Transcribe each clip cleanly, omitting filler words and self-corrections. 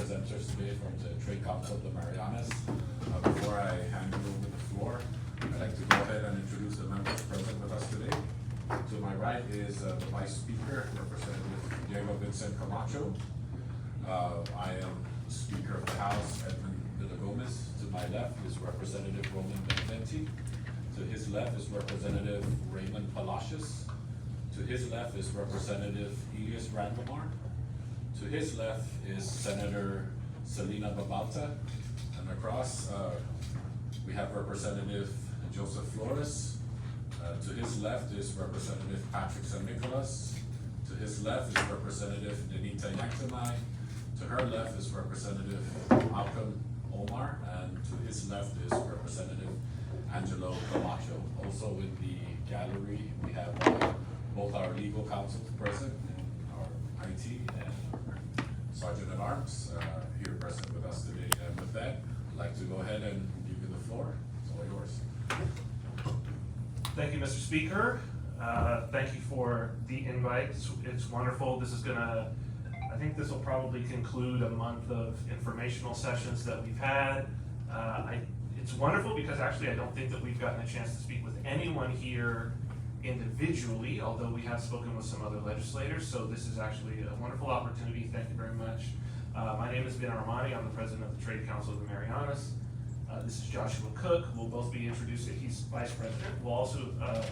presenters today from the Trade Council of the Marianas. Before I hand you over the floor, I'd like to go ahead and introduce the members present with us today. To my right is the Vice Speaker, Representative Diego Vincent Camacho. I am Speaker of the House, Edmund Villagomez. To my left is Representative Roman Beneventi. To his left is Representative Raymond Palacios. To his left is Representative Elias Randamar. To his left is Senator Selena Babalta. And across, we have Representative Joseph Flores. To his left is Representative Patrick San Nicolas. To his left is Representative Denita Yanktamai. To her left is Representative Malcolm Omar. And to his left is Representative Angelo Camacho. Also in the gallery, we have both our legal counsel present, and our IT and our Sergeant at Arms here present with us today. And with that, I'd like to go ahead and give you the floor. It's all yours. Thank you, Mr. Speaker. Thank you for the invite. It's wonderful. I think this will probably conclude a month of informational sessions that we've had. It's wonderful because actually I don't think that we've gotten a chance to speak with anyone here individually, although we have spoken with some other legislators, so this is actually a wonderful opportunity. Thank you very much. My name is Ben Armani. I'm the president of the Trade Council of the Marianas. This is Joshua Cook. We'll both be introduced. He's vice president. We'll also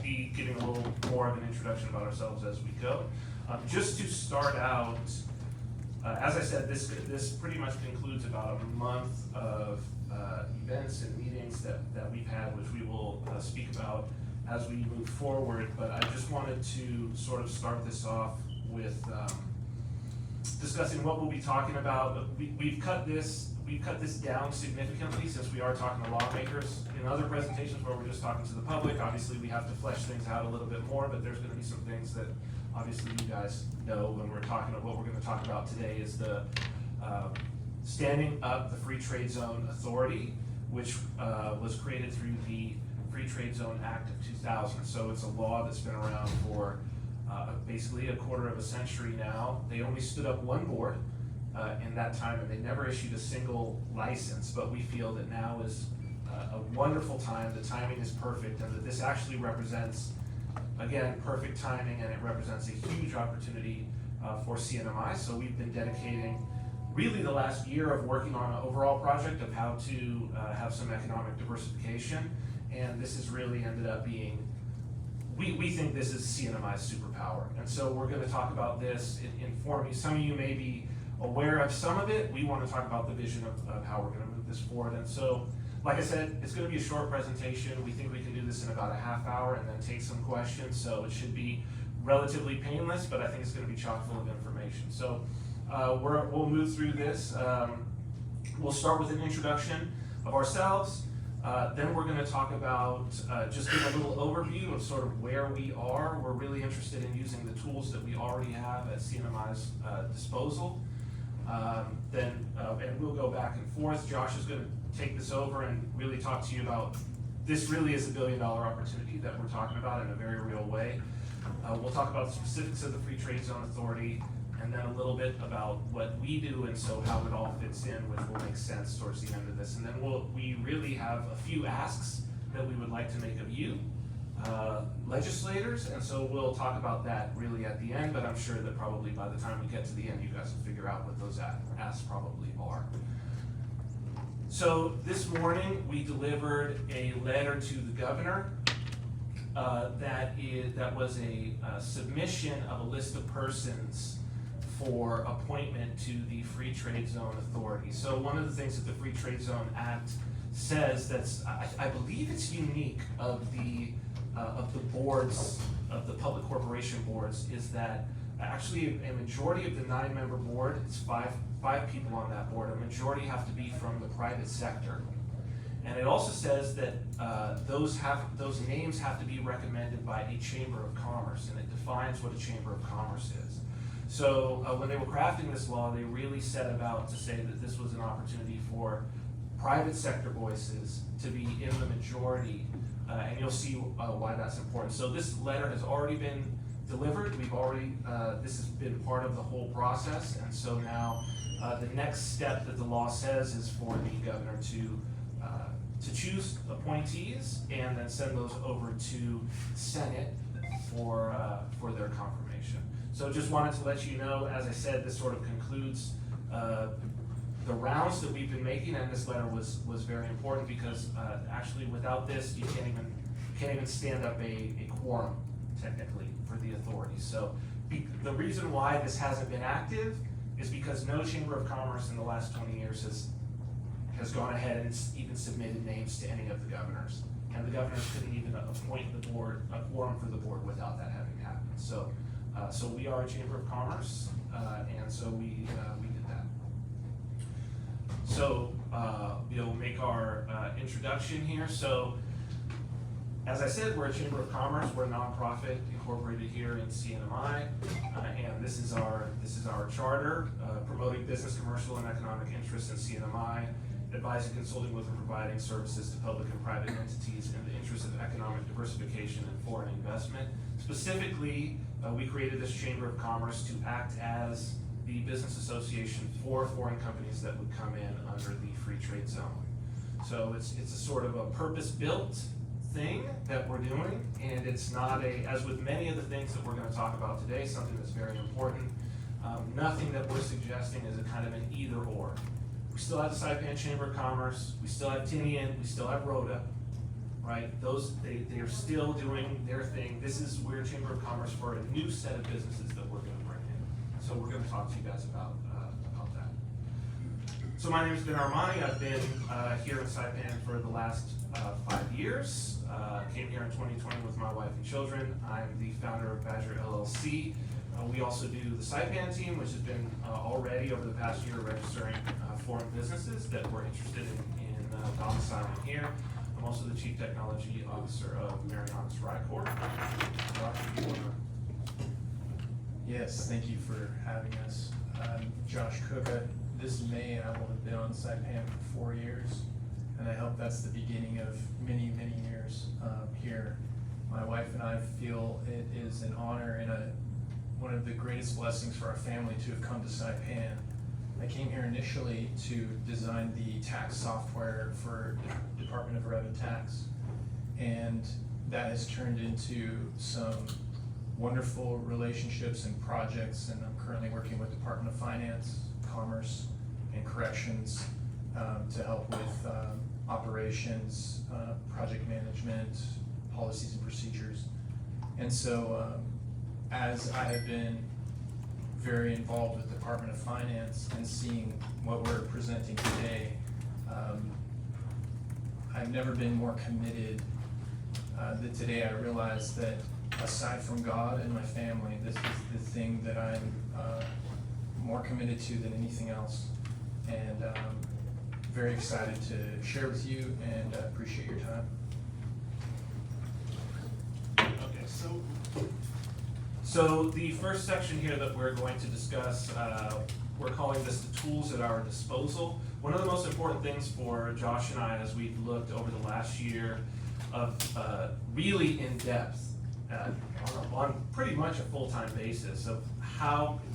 be giving a little more of an introduction about ourselves as we go. Just to start out, as I said, this pretty much concludes about a month of events and meetings that we've had, which we will speak about as we move forward. But I just wanted to sort of start this off with discussing what we'll be talking about. We've cut this down significantly since we are talking to lawmakers. In other presentations where we're just talking to the public, obviously we have to flesh things out a little bit more, but there's going to be some things that obviously you guys know when we're talking about what we're going to talk about today is the standing up the Free Trade Zone Authority, which was created through the Free Trade Zone Act of 2000. So it's a law that's been around for basically a quarter of a century now. They only stood up one board in that time, and they never issued a single license, but we feel that now is a wonderful time. The timing is perfect, and that this actually represents, again, perfect timing, and it represents a huge opportunity for CNMI. So we've been dedicating really the last year of working on an overall project of how to have some economic diversification, and this has really ended up being, we think this is CNMI's superpower. And so we're going to talk about this, inform you. Some of you may be aware of some of it. We want to talk about the vision of how we're going to move this forward. And so, like I said, it's going to be a short presentation. We think we can do this in about a half hour and then take some questions. So it should be relatively painless, but I think it's going to be chock full of information. So we'll move through this. We'll start with an introduction of ourselves. Then we're going to talk about, just give a little overview of sort of where we are. We're really interested in using the tools that we already have at CNMI's disposal. And we'll go back and forth. Josh is going to take this over and really talk to you about, this really is a $1 billion opportunity that we're talking about in a very real way. We'll talk about the specifics of the Free Trade Zone Authority, and then a little bit about what we do and so how it all fits in, which will make sense towards the end of this. And then we really have a few asks that we would like to make of you, legislators, and so we'll talk about that really at the end, but I'm sure that probably by the time we get to the end, you guys will figure out what those asks probably are. So this morning, we delivered a letter to the governor that was a submission of a list of persons for appointment to the Free Trade Zone Authority. So one of the things that the Free Trade Zone Act says that's, I believe it's unique of the boards, of the public corporation boards, is that actually a majority of the 9-member board, it's five people on that board, a majority have to be from the private sector. And it also says that those names have to be recommended by a chamber of commerce, and it defines what a chamber of commerce is. So when they were crafting this law, they really set about to say that this was an opportunity for private sector voices to be in the majority, and you'll see why that's important. So this letter has already been delivered. We've already, this has been part of the whole process, and so now the next step that the law says is for the governor to choose appointees and then send those over to Senate for their confirmation. So just wanted to let you know, as I said, this sort of concludes the rounds that we've been making, and this letter was very important because actually without this, you can't even stand up a quorum technically for the authorities. So the reason why this hasn't been active is because no Chamber of Commerce in the last 20 years has gone ahead and even submitted names to any of the governors. And the governors couldn't even appoint the board, a quorum for the board without that having happened. So, so we are a Chamber of Commerce, and so we did that. So we'll make our introduction here. So as I said, we're a Chamber of Commerce. We're a nonprofit incorporated here in CNMI, and this is our charter, promoting business, commercial, and economic interests in CNMI, advising, consulting with, and providing services to public and private entities in the interest of economic diversification and foreign investment. Specifically, we created this Chamber of Commerce to act as the business association for foreign companies that would come in under the free trade zone. So it's a sort of a purpose-built thing that we're doing, and it's not as with many of the things that we're going to talk about today, something that's very important. Nothing that we're suggesting is a kind of an either-or. We still have the Saipan Chamber of Commerce, we still have Tinian, we still have Rhoda, right? They are still doing their thing. We're a Chamber of Commerce for a new set of businesses that we're going to bring in. So we're going to talk to you guys about that. So my name is Ben Armani. I've been here in Saipan for the last 5 years. Came here in 2020 with my wife and children. I'm the founder of Badger LLC. We also do the Saipan team, which has been already over the past year registering foreign businesses that we're interested in domiciling here. I'm also the Chief Technology Officer of Marianas Rycor. Yes, thank you for having us. Josh Cook. This May I will have been on Saipan for 4 years, and I hope that's the beginning of many, many years here. My wife and I feel it is an honor and one of the greatest blessings for our family to have come to Saipan. I came here initially to design the tax software for the Department of Revenue Tax, and that has turned into some wonderful relationships and projects, and I'm currently working with Department of Finance, Commerce, and Corrections to help with operations, project management, policies and procedures. And so as I have been very involved with the Department of Finance and seeing what we're presenting today, I've never been more committed that today I realize that aside from God and my family, this is the thing that I'm more committed to than anything else. And very excited to share with you, and appreciate your time. Okay, so the first section here that we're going to discuss, we're calling this the tools at our disposal. One of the most important things for Josh and I, as we've looked over the last year of really in depth, on pretty much a full-time basis of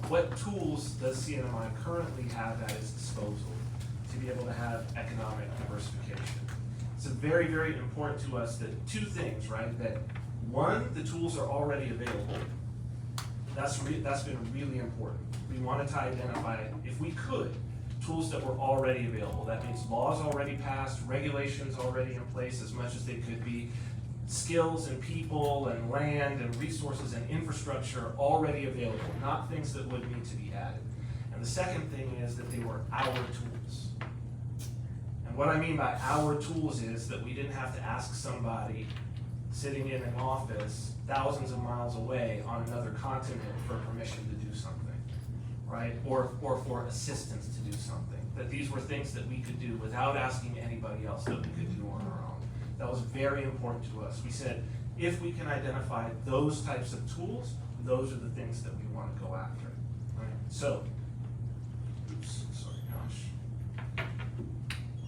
what tools does CNMI currently have at its disposal to be able to have economic diversification. It's very, very important to us that two things, right? That one, the tools are already available. That's been really important. We wanted to identify, if we could, tools that were already available. That means laws already passed, regulations already in place as much as they could be, skills and people and land and resources and infrastructure already available, not things that would need to be added. And the second thing is that they were our tools. And what I mean by our tools is that we didn't have to ask somebody sitting in an office thousands of miles away on another continent for permission to do something, right? Or for assistance to do something. That these were things that we could do without asking anybody else, that we could do on our own. That was very important to us. We said, if we can identify those types of tools, those are the things that we want to go after, right? So,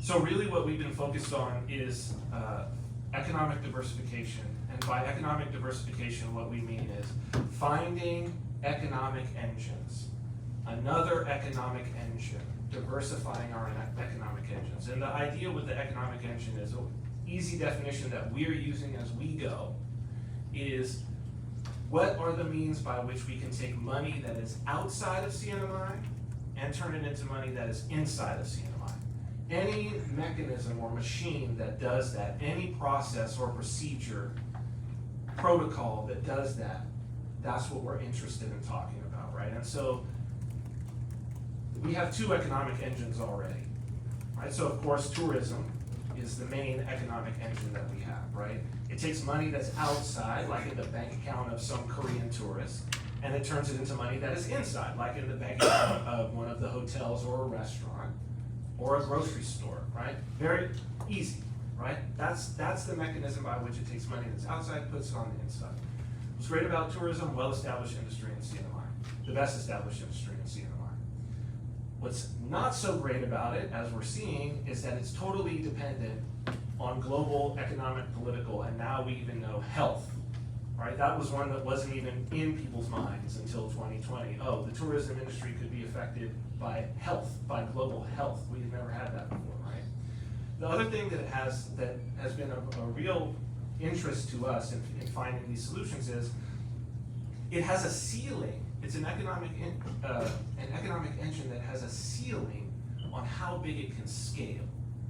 So really what we've been focused on is economic diversification and And by economic diversification, what we mean is finding economic engines, another economic engine, diversifying our economic engines. And the idea with the economic engine is an easy definition that we're using as we go is what are the means by which we can take money that is outside of CNMI and turn it into money that is inside of CNMI. Any mechanism or machine that does that, any process or procedure, protocol that does that, that's what we're interested in talking about, right? And so we have two economic engines already, right? So of course, tourism is the main economic engine that we have, right? It takes money that's outside, like in the bank account of some Korean tourist, and it turns it into money that is inside, like in the bank account of one of the hotels or a restaurant or a grocery store, right? Very easy, right? That's the mechanism by which it takes money that's outside, puts it on the inside. What's great about tourism? Well-established industry in CNMI, the best established industry in CNMI. What's not so great about it, as we're seeing, is that it's totally dependent on global economic, political, and now we even know health, right? That was one that wasn't even in people's minds until 2020. Oh, the tourism industry could be affected by health, by global health. We've never had that before, right? The other thing that has been a real interest to us in finding these solutions is it has a ceiling. It's an economic engine that has a ceiling on how big it can scale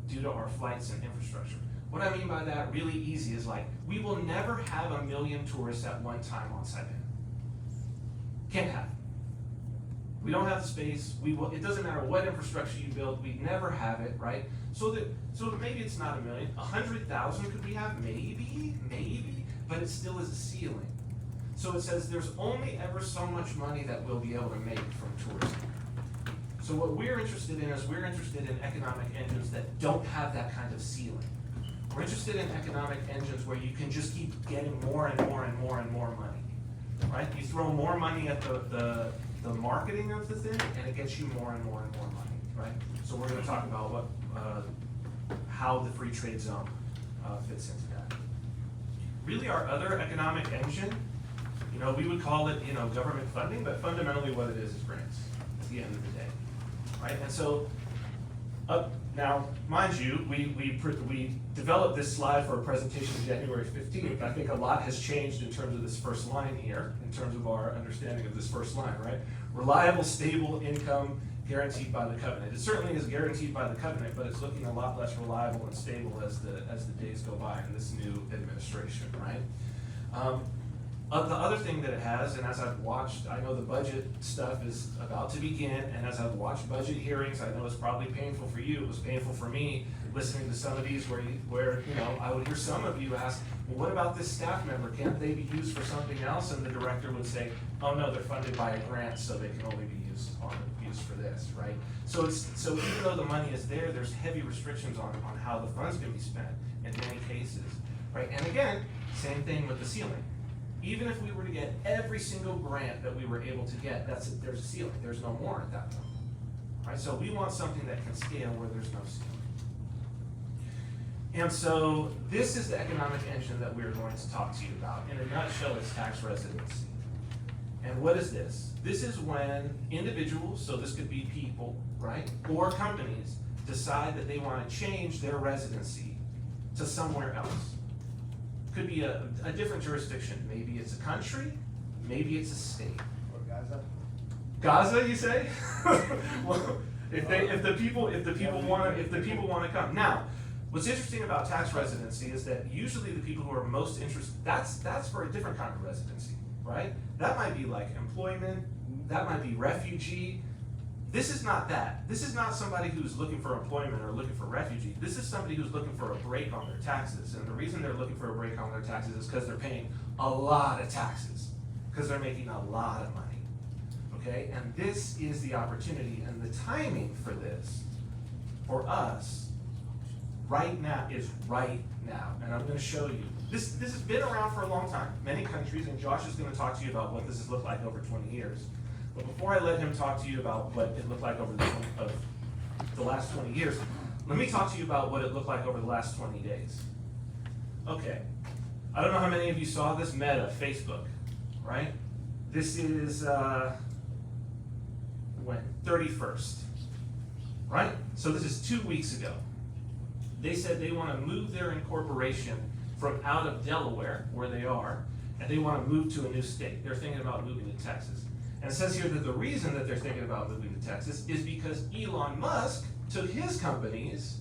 due to our flights and infrastructure. What I mean by that really easy is like, we will never have 1 million tourists at one time on Saipan. Can't happen. We don't have the space, it doesn't matter what infrastructure you build, we'd never have it, right? So maybe it's not 1 million, 100,000 could we have? Maybe, but it still is a ceiling. So it says there's only ever so much money that we'll be able to make from tourism. So what we're interested in is we're interested in economic engines that don't have that kind of ceiling. We're interested in economic engines where you can just keep getting more and more and more and more money, right? You throw more money at the marketing of the thing and it gets you more and more and more money, right? So we're gonna talk about how the free trade zone fits into that. Really our other economic engine, we would call it, government funding, but fundamentally what it is grants at the end of the day, right? And so, now, mind you, we developed this slide for a presentation January 15th. I think a lot has changed in terms of this first line here, in terms of our understanding of this first line, right? Reliable, stable income guaranteed by the covenant. It certainly is guaranteed by the covenant, but it's looking a lot less reliable and stable as the days go by in this new administration, right? The other thing that it has, and as I've watched, I know the budget stuff is about to begin, and as I've watched budget hearings, I know it's probably painful for you, it was painful for me, listening to some of these where I would hear some of you ask, well, what about this staff member? Can't they be used for something else? And the director would say, oh no, they're funded by a grant, so they can only be used for this, right? So even though the money is there, there's heavy restrictions on how the funds can be spent in many cases, right? And again, same thing with the ceiling. Even if we were to get every single grant that we were able to get, there's a ceiling, there's no more at that point, right? So we want something that can scale where there's no ceiling. And so this is the economic engine that we're going to talk to you about. In a nutshell, it's tax residency. And what is this? This is when individuals, so this could be people, right, or companies, decide that they want to change their residency to somewhere else. Could be a different jurisdiction. Maybe it's a country, maybe it's a state. Or Gaza? Gaza, you say? Well, if the people want to come. Now, what's interesting about tax residency is that usually the people who are most interested, that's for a different kind of residency, right? That might be like employment, that might be refugee. This is not that. This is not somebody who's looking for employment or looking for refugee. This is somebody who's looking for a break on their taxes. And the reason they're looking for a break on their taxes is because they're paying a lot of taxes, because they're making a lot of money, okay? And this is the opportunity, and the timing for this, for us, right now, is right now. And I'm gonna show you. This has been around for a long time, many countries, and Josh is gonna talk to you about what this has looked like over 20 years. But before I let him talk to you about what it looked like over the last 20 years, let me talk to you about what it looked like over the last 20 days. Okay, I don't know how many of you saw this, Meta, Facebook, right? This is, when? 31st, right? So this is 2 weeks ago. They said they want to move their incorporation from out of Delaware, where they are, and they want to move to a new state. They're thinking about moving to Texas. And it says here that the reason that they're thinking about moving to Texas is because Elon Musk took his companies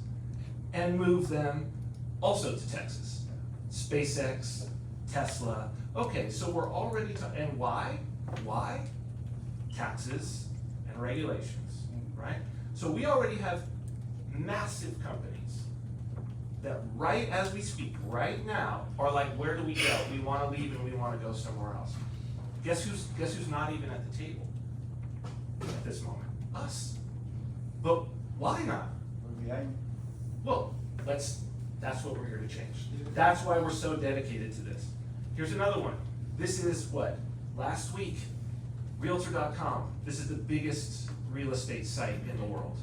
and moved them also to Texas. SpaceX, Tesla. Okay, so we're already, and why? Why? Taxes and regulations, right? So we already have massive companies that right as we speak, right now, are like, where do we go? We want to leave and we want to go somewhere else. Guess who's not even at the table at this moment? Us. But why not? Well, that's what we're here to change. That's why we're so dedicated to this. Here's another one. This is what? Last week, Realtor.com. This is the biggest real estate site in the world.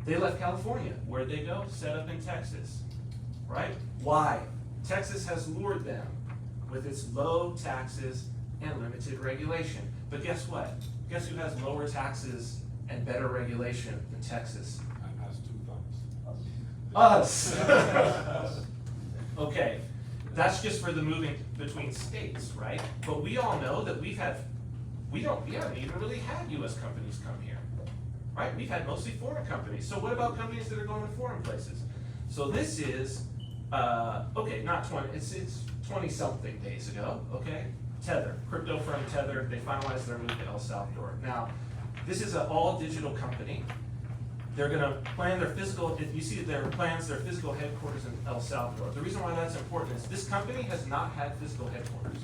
They left California. Where'd they go? Set up in Texas, right? Why? Texas has lured them with its low taxes and limited regulation. But guess what? Guess who has lower taxes and better regulation than Texas? And has 2 thumbs. Us. Okay, that's just for the moving between states, right? But we all know that we haven't even really had US companies come here, right? We've had mostly foreign companies. So what about companies that are going to foreign places? So this is, okay, not 20, it's 20-something days ago, okay? Tether, crypto firm Tether, they finalized their move to El Salvador. Now, this is an all-digital company. They're gonna plan their physical, if you see their plans, their physical headquarters in El Salvador. The reason why that's important is this company has not had physical headquarters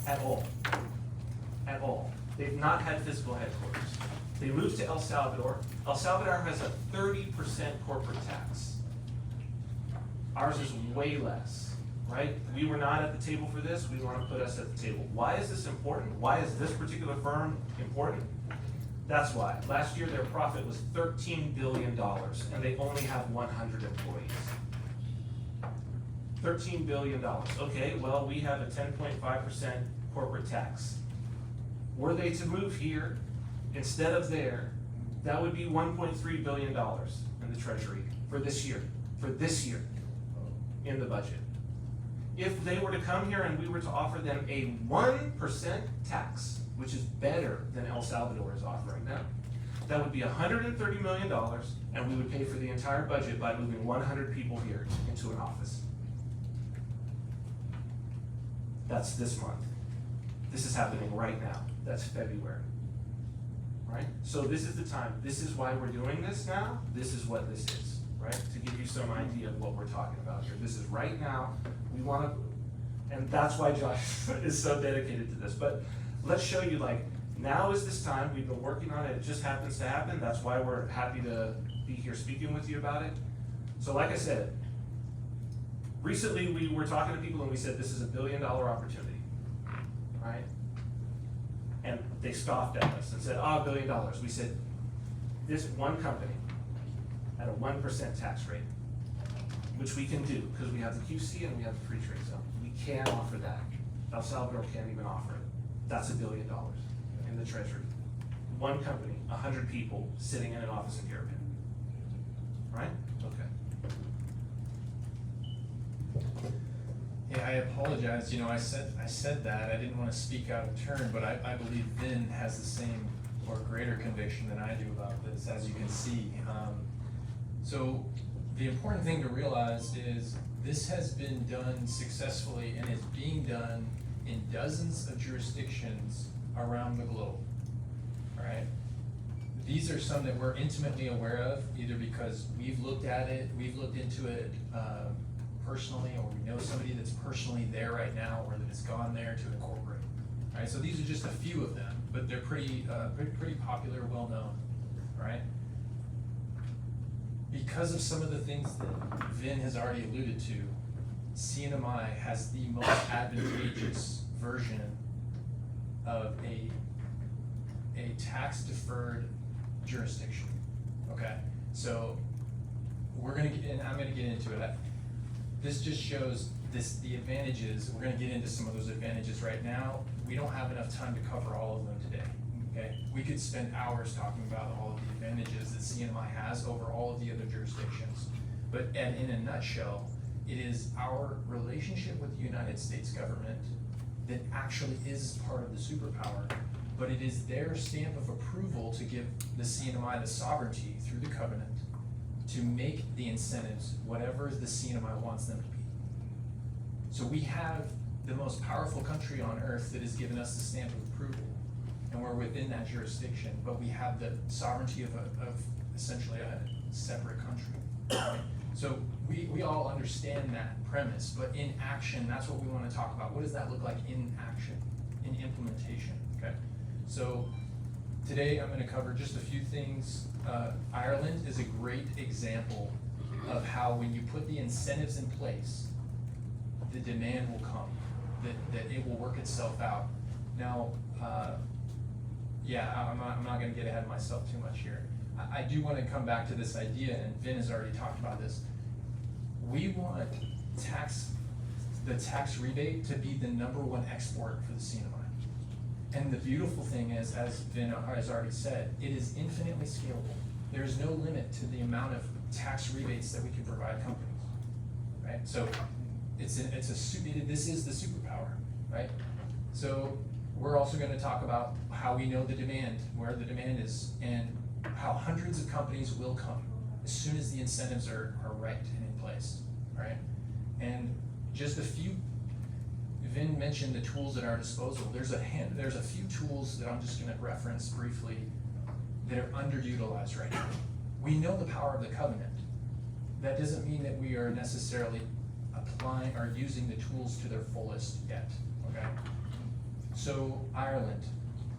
at all. At all. They've not had physical headquarters. They moved to El Salvador. El Salvador has a 30% corporate tax. Ours is way less. Right? We were not at the table for this. We want to put us at the table. Why is this important? Why is this particular firm important? That's why. Last year their profit was $13 billion and they only have 100 employees. $13 billion. Okay, well, we have a 10.5% corporate tax. Were they to move here instead of there, that would be $1.3 billion in the treasury for this year. For this year in the budget. If they were to come here and we were to offer them a 1% tax, which is better than El Salvador is offering them, that would be $130 million, and we would pay for the entire budget by moving 100 people here into an office. That's this month. This is happening right now. That's February. Right? So this is the time. This is why we're doing this now. This is what this is, right? To give you some idea of what we're talking about here. This is right now. We want to, and that's why Josh is so dedicated to this. But let's show you, like, now is this time. We've been working on it. It just happens to happen. That's why we're happy to be here speaking with you about it. So like I said, recently we were talking to people and we said this is $1 billion opportunity, right? And they scoffed at us and said, $1 billion. We said, this one company at a 1% tax rate, which we can do because we have the QC and we have the free trade zone. We can offer that. El Salvador can't even offer it. That's $1 billion in the treasury. One company, 100 people sitting in an office in Caribbean. Right? Okay. Yeah, I apologize. You know, I said that. I didn't want to speak out of turn, but I believe Vin has the same or greater conviction than I do about this, as you can see. So the important thing to realize is this has been done successfully and is being done in dozens of jurisdictions around the globe. All right? These are some that we're intimately aware of, either because we've looked at it, we've looked into it personally, or we know somebody that's personally there right now, or that has gone there to incorporate. All right? So these are just a few of them, but they're pretty popular, well known. Right? Because of some of the things that Vin has already alluded to, CNMI has the most advantageous version of a tax-deferred jurisdiction. Okay, so we're gonna get, and I'm gonna get into it. This just shows the advantages, we're gonna get into some of those advantages right now. We don't have enough time to cover all of them today, okay? We could spend hours talking about all of the advantages that CNMI has over all of the other jurisdictions. But in a nutshell, it is our relationship with the United States government that actually is part of the superpower, but it is their stamp of approval to give the CNMI the sovereignty through the covenant to make the incentives whatever the CNMI wants them to be. So we have the most powerful country on earth that has given us the stamp of approval, and we're within that jurisdiction, but we have the sovereignty of essentially a separate country. Right? So we all understand that premise, but in action, that's what we wanna talk about. What does that look like in action, in implementation, okay? So today I'm gonna cover just a few things. Ireland is a great example of how when you put the incentives in place, the demand will come, that it will work itself out. Now, I'm not gonna get ahead of myself too much here. I do wanna come back to this idea, and Vin has already talked about this. We want the tax rebate to be the #1 export for the CNMI. And the beautiful thing is, as Vin has already said, it is infinitely scalable. There is no limit to the amount of tax rebates that we can provide companies, right? So this is the superpower, right? So we're also gonna talk about how we know the demand, where the demand is, and how hundreds of companies will come as soon as the incentives are right and in place, right? And just a few, Vin mentioned the tools at our disposal. There's a few tools that I'm just gonna reference briefly that are underutilized right now. We know the power of the covenant. That doesn't mean that we are necessarily applying or using the tools to their fullest yet, okay? So Ireland,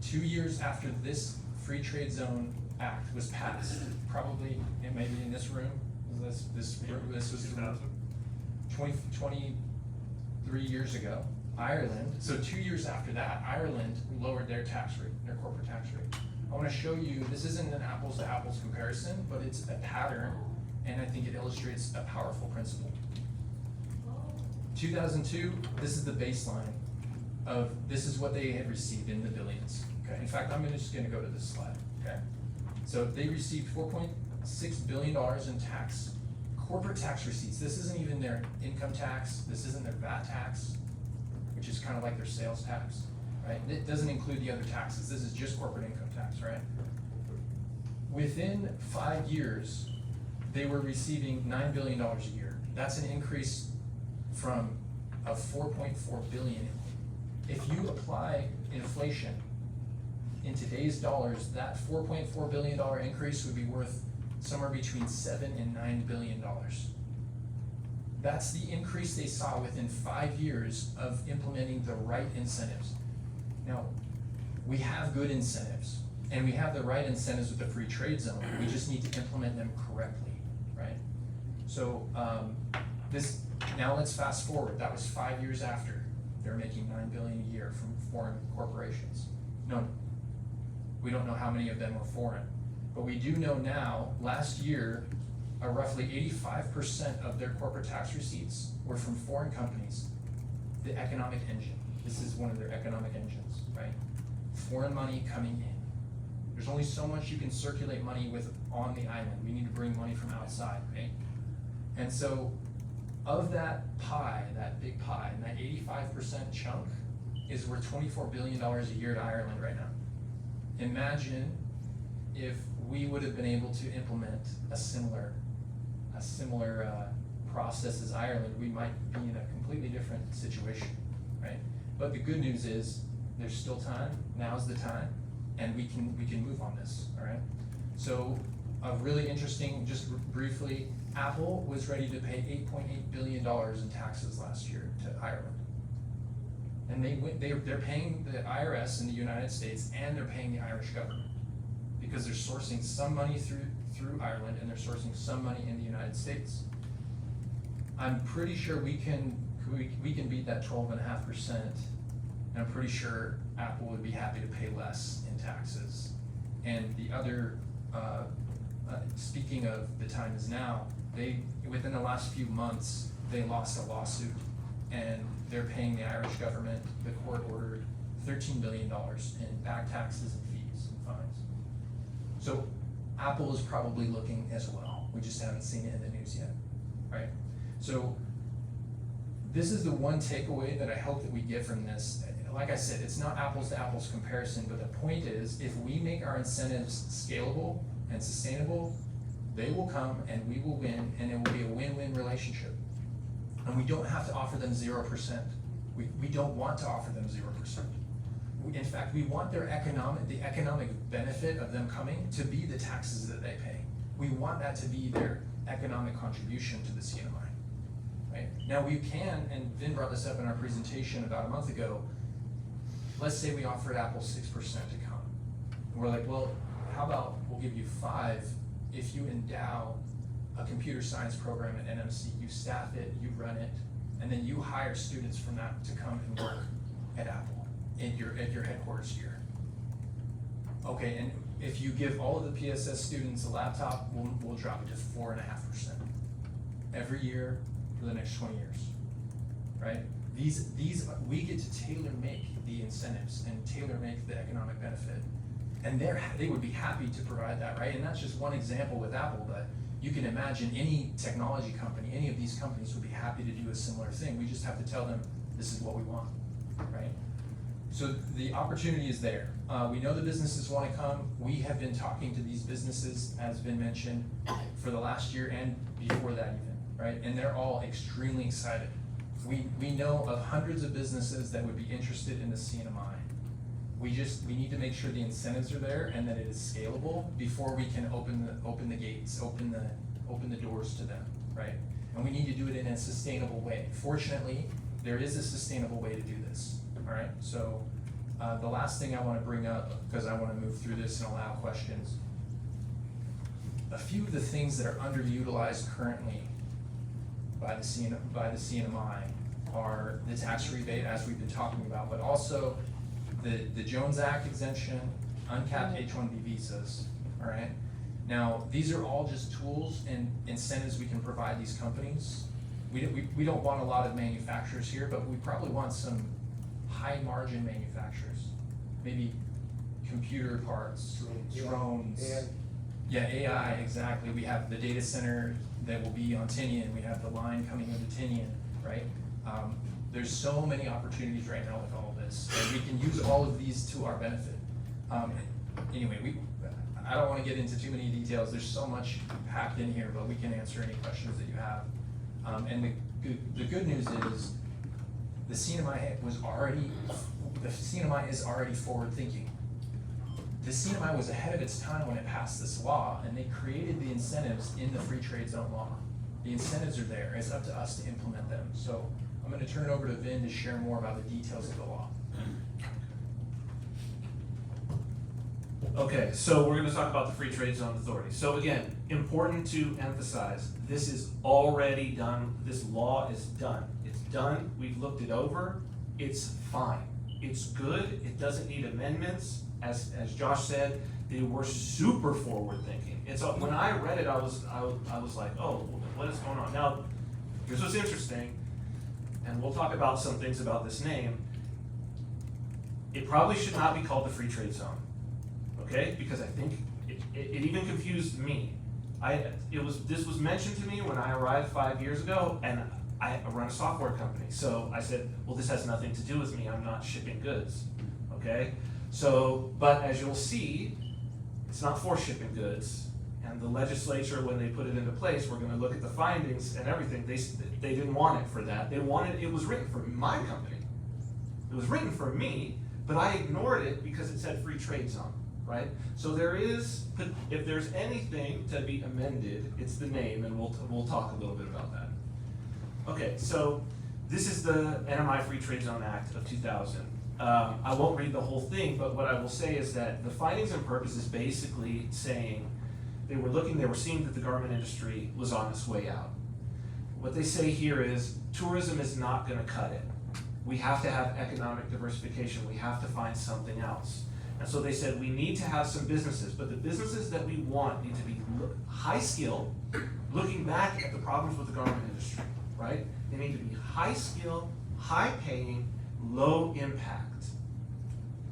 2 years after this Free Trade Zone Act was passed, probably, it may be in this room, this was 23 years ago, Ireland, so 2 years after that, Ireland lowered their tax rate, their corporate tax rate. I wanna show you, this isn't an apples to apples comparison, but it's a pattern, and I think it illustrates a powerful principle. 2002, this is the baseline of, this is what they had received in the billions, okay? In fact, I'm just gonna go to this slide, okay? So they received $4.6 billion in tax, corporate tax receipts. This isn't even their income tax, this isn't their VAT tax, which is kind of like their sales tax, right? It doesn't include the other taxes, this is just corporate income tax, right? Within 5 years, they were receiving $9 billion a year. That's an increase from a 4.4 billion. If you apply inflation in today's dollars, that $4.4 billion increase would be worth somewhere between $7 and $9 billion. That's the increase they saw within 5 years of implementing the right incentives. Now, we have good incentives, and we have the right incentives with the free trade zone. We just need to implement them correctly, right? So now let's fast forward. That was 5 years after they're making $9 billion a year from foreign corporations. No, we don't know how many of them were foreign, but we do know now, last year, roughly 85% of their corporate tax receipts were from foreign companies. The economic engine. This is one of their economic engines, right? Foreign money coming in. There's only so much you can circulate money with on the island. We need to bring money from outside, right? And so, of that pie, that big pie, and that 85% chunk is worth $24 billion a year to Ireland right now. Imagine if we would have been able to implement a similar process as Ireland, we might be in a completely different situation, right? But the good news is there's still time. Now's the time, and we can move on this. All right. So a really interesting, just briefly, Apple was ready to pay $8.8 billion in taxes last year to Ireland, and they're paying the IRS in the United States, and they're paying the Irish government because they're sourcing some money through Ireland, and they're sourcing some money in the United States. I'm pretty sure we can beat that 12.5%, and I'm pretty sure Apple would be happy to pay less in taxes. And the other, speaking of the time is now, within the last few months, they lost a lawsuit and they're paying the Irish government, the court ordered $13 billion in back taxes and fees and fines. So Apple is probably looking as well. We just haven't seen it in the news yet, right? So this is the one takeaway that I hope that we get from this. Like I said, it's not apples to apples comparison, but the point is, if we make our incentives scalable and sustainable, they will come and we will win, and it will be a win-win relationship. And we don't have to offer them 0%. We don't want to offer them 0%. In fact, we want the economic benefit of them coming to be the taxes that they pay. We want that to be their economic contribution to the CNMI. Right? Now we can, and Vin brought this up in our presentation about a month ago, let's say we offered Apple 6% to come. And we're like, well, how about we'll give you 5 if you endow a computer science program at NMC, you staff it, you run it, and then you hire students from that to come and work at Apple at your headquarters here. Okay, and if you give all of the PSS students a laptop, we'll drop it to 4.5% every year for the next 20 years, right? These we get to tailor make the incentives and tailor make the economic benefit, and they would be happy to provide that, right? And that's just one example with Apple, but you can imagine any technology company, any of these companies would be happy to do a similar thing. We just have to tell them this is what we want, right? So the opportunity is there. We know the businesses want to come. We have been talking to these businesses, as been mentioned, for the last year and before that even, right? And they're all extremely excited. We know of hundreds of businesses that would be interested in the CNMI. We need to make sure the incentives are there and that it is scalable before we can open the gates, open the doors to them, right? And we need to do it in a sustainable way. Fortunately, there is a sustainable way to do this. All right, so the last thing I want to bring up, because I want to move through this and allow questions, a few of the things that are underutilized currently by the CNMI are the tax rebate, as we've been talking about, but also the Jones Act exemption, uncapped H-1B visas, all right? Now, these are all just tools and incentives we can provide these companies. We don't want a lot of manufacturers here, but we probably want some high margin manufacturers, maybe computer parts, drones. AI. Yeah, AI, exactly. We have the data center that will be on Tinian. We have the line coming into Tinian, right? There's so many opportunities right now with all of this, and we can use all of these to our benefit. Anyway, I don't want to get into too many details. There's so much packed in here, but we can answer any questions that you have. And the good news is, the CNMI is already forward thinking. The CNMI was ahead of its time when it passed this law, and they created the incentives in the free trade zone law. The incentives are there. It's up to us to implement them. So I'm going to turn it over to Vin to share more about the details of the law. Okay, so we're gonna talk about the Free Trade Zone Authority. So again, important to emphasize, this is already done, this law is done. It's done, we've looked it over, it's fine. It's good, it doesn't need amendments. As Josh said, they were super forward thinking. And so when I read it, I was like, oh, what is going on? Now, here's what's interesting, and we'll talk about some things about this name. It probably should not be called the Free Trade Zone. Okay, because I think it even confused me. This was mentioned to me when I arrived 5 years ago, and I run a software company. So I said, well, this has nothing to do with me. I'm not shipping goods. Okay, so but as you'll see, it's not for shipping goods. And the legislature, when they put it into place, we're going to look at the findings and everything. They didn't want it for that. They wanted it was written for my company. It was written for me, but I ignored it because it said free trade zone. Right? So there is, if there's anything to be amended, it's the name, and we'll talk a little bit about that. Okay, so this is the NMI Free Trade Zone Act of 2000. I won't read the whole thing, but what I will say is that the findings and purpose is basically saying they were seeing that the garment industry was on its way out. What they say here is tourism is not going to cut it. We have to have economic diversification. We have to find something else. And so they said we need to have some businesses, but the businesses that we want need to be high skill, looking back at the problems with the garment industry, right? They need to be high skill, high-paying, low impact,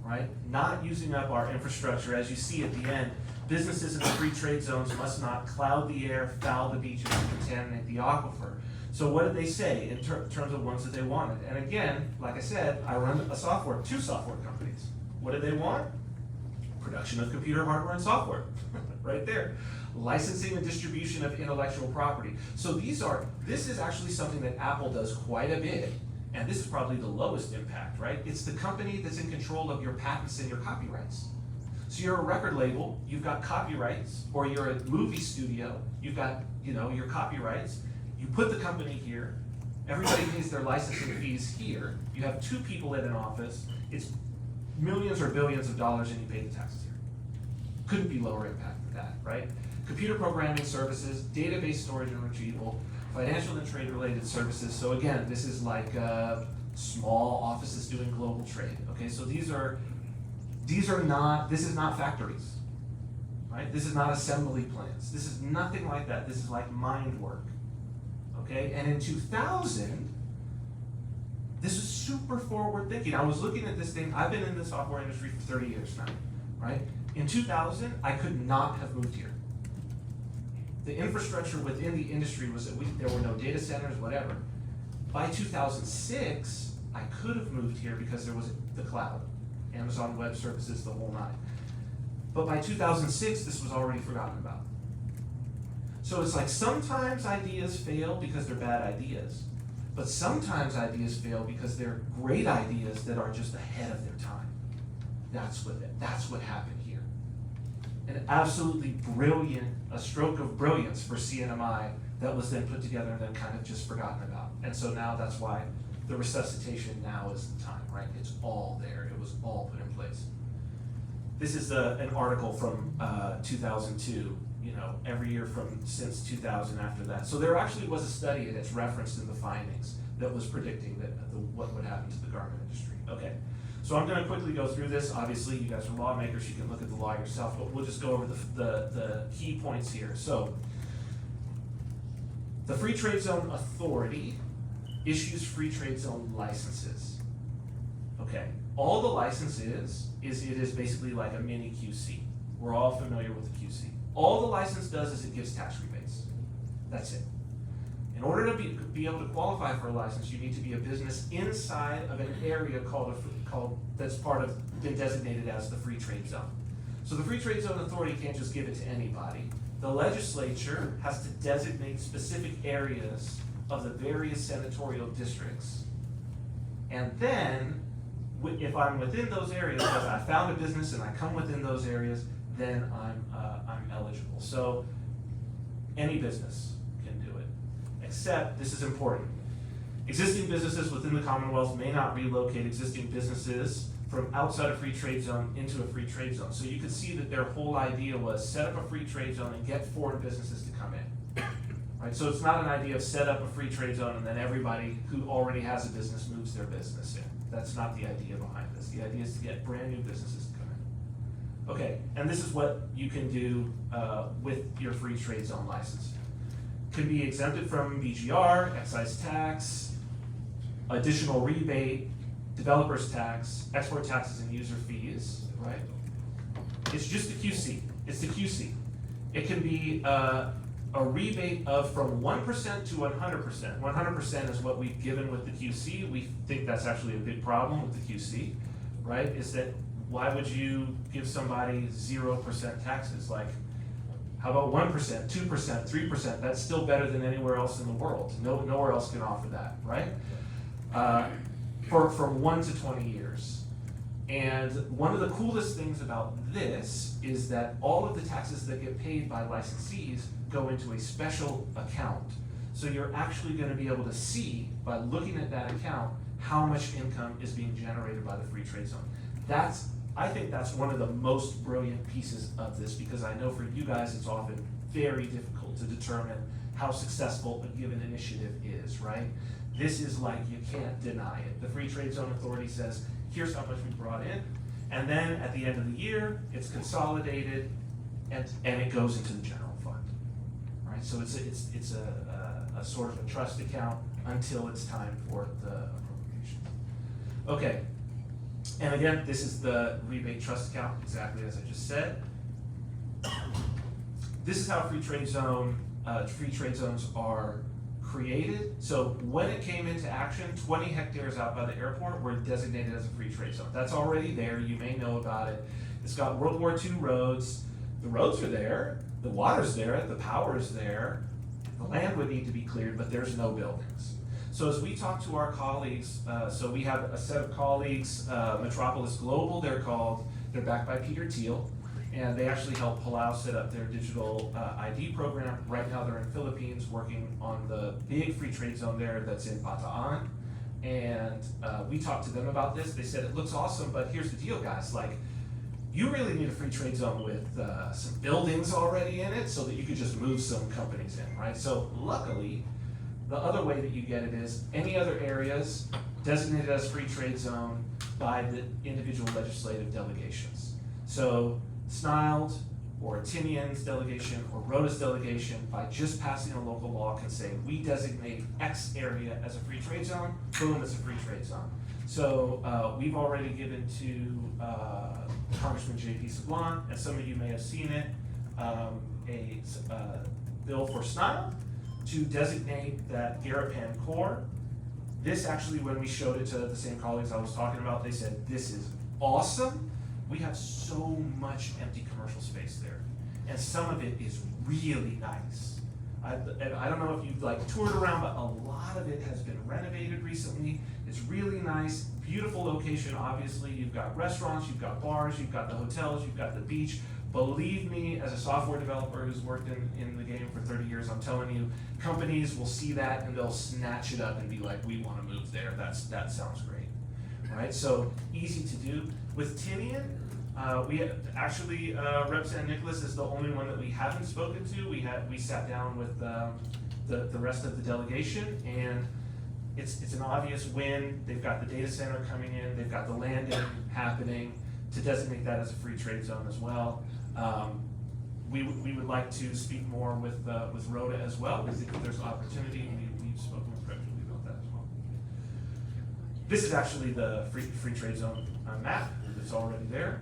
right? Not using up our infrastructure. As you see at the end, businesses in the free trade zones must not cloud the air, foul the beaches, and contaminate the aquifer. So what did they say in terms of ones that they wanted? And again, like I said, I run two software companies. What did they want? Production of computer hardware and software, right there. Licensing and distribution of intellectual property. So this is actually something that Apple does quite a bit, and this is probably the lowest impact, right? It's the company that's in control of your patents and your copyrights. So you're a record label, you've got copyrights, or you're a movie studio, you've got, your copyrights. You put the company here, everybody pays their licensing fees here, you have two people in an office, it's millions or billions of dollars and you pay the taxes here. Couldn't be lower impact than that, right? Computer programming services, database storage and retrieval, financial and trade related services. So again, this is like small offices doing global trade, okay? So this is not factories, right? This is not assembly plants. This is nothing like that. This is like mind work. Okay, and in 2000, this is super forward thinking. I was looking at this thing, I've been in the software industry for 30 years now, right? In 2000, I could not have moved here. The infrastructure within the industry was that there were no data centers, whatever. By 2006, I could have moved here because there was the cloud, Amazon Web Services, the whole nine. But by 2006, this was already forgotten about. So it's like sometimes ideas fail because they're bad ideas, but sometimes ideas fail because they're great ideas that are just ahead of their time. That's what happened here. An absolutely brilliant, a stroke of brilliance for CNMI that was then put together and then kind of just forgotten about. And so now that's why the resuscitation now is the time, right? It's all there. It was all put in place. This is an article from 2002. Every year since 2000 after that. So there actually was a study, and it's referenced in the findings, that was predicting what would happen to the garment industry. Okay, so I'm going to quickly go through this. Obviously, you guys are lawmakers, you can look at the law yourself, but we'll just go over the key points here. So, the Free Trade Zone Authority issues free trade zone licenses. Okay, all the license is it is basically like a mini QC. We're all familiar with the QC. All the license does is it gives tax rebates. That's it. In order to be able to qualify for a license, you need to be a business inside of an area that's been designated as the free trade zone. So the Free Trade Zone Authority can't just give it to anybody. The legislature has to designate specific areas of the various senatorial districts. And then, if I'm within those areas, because I found a business and I come within those areas, then I'm eligible. So any business can do it, except, this is important, existing businesses within the Commonwealth may not relocate existing businesses from outside a free trade zone into a free trade zone. So you can see that their whole idea was set up a free trade zone and get foreign businesses to come in. Right? So it's not an idea of set up a free trade zone and then everybody who already has a business moves their business in. That's not the idea behind this. The idea is to get brand new businesses to come in. Okay, and this is what you can do with your free trade zone license. Can be exempted from BGR, excise tax, additional rebate, developer's tax, export taxes and user fees, right? It's just the QC. It's the QC. It can be a rebate of from 1% to 100%. 100% is what we've given with the QC. We think that's actually a big problem with the QC, right? Is that why would you give somebody 0% taxes? Like, how about 1%, 2%, 3%? That's still better than anywhere else in the world. Nowhere else can offer that, right? From 1 to 20 years. And one of the coolest things about this is that all of the taxes that get paid by licensees go into a special account. So you're actually going to be able to see, by looking at that account, how much income is being generated by the free trade zone. I think that's one of the most brilliant pieces of this, because I know for you guys it's often very difficult to determine how successful a given initiative is, right? This is like, you can't deny it. The Free Trade Zone Authority says, here's how much we brought in, and then at the end of the year, it's consolidated and it goes into the general fund, right? So it's a sort of a trust account until it's time for the appropriation. Okay, and again, this is the rebate trust account, exactly as I just said. This is how free trade zones are created. So when it came into action, 20 hectares out by the airport were designated as a free trade zone. That's already there, you may know about it. It's got World War II roads. The roads are there, the water's there, the power is there. The land would need to be cleared, but there's no buildings. So as we talk to our colleagues, so we have a set of colleagues, Metropolis Global, they're backed by Peter Thiel, and they actually helped Palau set up their digital ID program. Right now they're in Philippines working on the big free trade zone there that's in Bataan. And we talked to them about this. They said, it looks awesome, but here's the deal, guys. Like, you really need a free trade zone with some buildings already in it so that you could just move some companies in, right? So luckily, the other way that you get it is any other areas designated as free trade zone by the individual legislative delegations. So Sniled or Tinian's delegation or Rhoda's delegation, by just passing a local law, can say, we designate X area as a free trade zone, boom, it's a free trade zone. So we've already given to Congressman J.P. Sablon, and some of you may have seen it, a bill for Sniled to designate that Garapan core. This actually, when we showed it to the same colleagues I was talking about, they said, this is awesome. We have so much empty commercial space there, and some of it is really nice. I don't know if you've like toured around, but a lot of it has been renovated recently. It's really nice, beautiful location. Obviously, you've got restaurants, you've got bars, you've got the hotels, you've got the beach. Believe me, as a software developer who's worked in the game for 30 years, I'm telling you, companies will see that and they'll snatch it up and be like, we want to move there. That sounds great, right? So easy to do. With Tinian, we actually, Representative Nicholas is the only one that we haven't spoken to. We sat down with the rest of the delegation, and it's an obvious win. They've got the data center coming in, they've got the landing happening to designate that as a free trade zone as well. We would like to speak more with Rhoda as well. We think that there's opportunity. We've spoken with Fred about that as well. This is actually the free trade zone map. It's already there.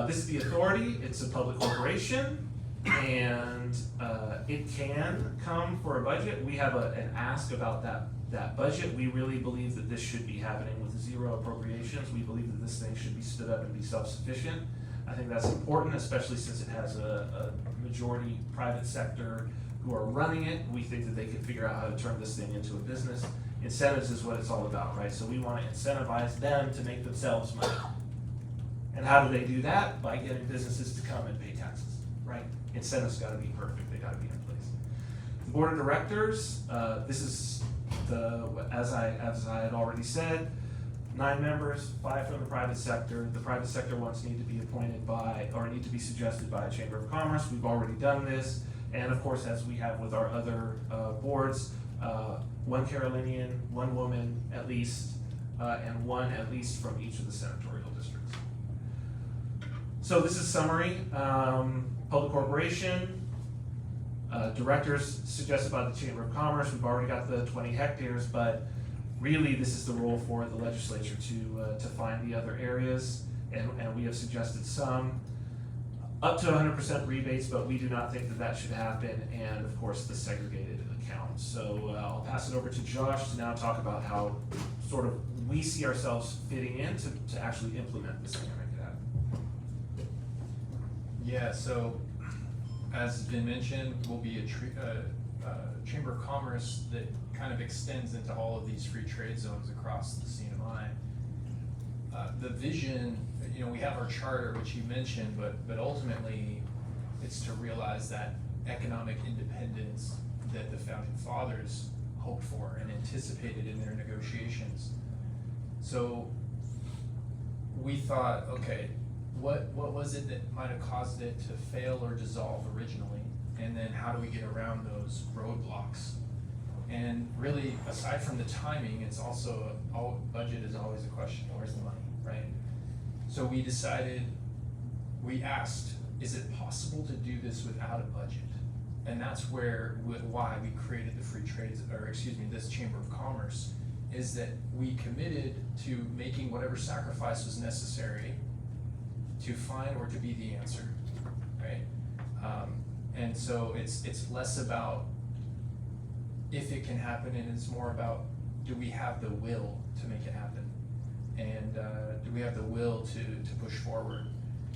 This is the authority. It's a public corporation, and it can come for a budget. We have an ask about that budget. We really believe that this should be happening with zero appropriations. We believe that this thing should be stood up and be self-sufficient. I think that's important, especially since it has a majority private sector who are running it. We think that they can figure out how to turn this thing into a business. Incentives is what it's all about, right? So we want to incentivize them to make themselves money. And how do they do that? By getting businesses to come and pay taxes, right? Incentives got to be perfect. They got to be in place. The board of directors, this is as I had already said, 9 members, 5 from the private sector. The private sector ones need to be appointed by, or need to be suggested by a Chamber of Commerce. We've already done this. And of course, as we have with our other boards, 1 Carolinian, 1 woman at least, and 1 at least from each of the senatorial districts. So this is summary. Public corporation, directors suggested by the Chamber of Commerce. We've already got the 20 hectares, but really this is the role for the legislature to find the other areas, and we have suggested some up to 100% rebates, but we do not think that should happen, and of course the segregated account. So I'll pass it over to Josh to now talk about how sort of we see ourselves fitting in to actually implement this thing and make it happen. Yeah, so as has been mentioned, we'll be a Chamber of Commerce that kind of extends into all of these free trade zones across the CNMI. The vision, we have our charter, which you mentioned, but ultimately it's to realize that economic independence that the founding fathers hoped for and anticipated in their negotiations. So we thought, okay, what was it that might have caused it to fail or dissolve originally? And then how do we get around those roadblocks? And really, aside from the timing, it's also, budget is always a question, where's the money, right? So we asked, is it possible to do this without a budget? And that's why we created the this Chamber of Commerce, is that we committed to making whatever sacrifice was necessary to find or to be the answer, right? And so it's less about if it can happen, and it's more about, do we have the will to make it happen? And do we have the will to push forward?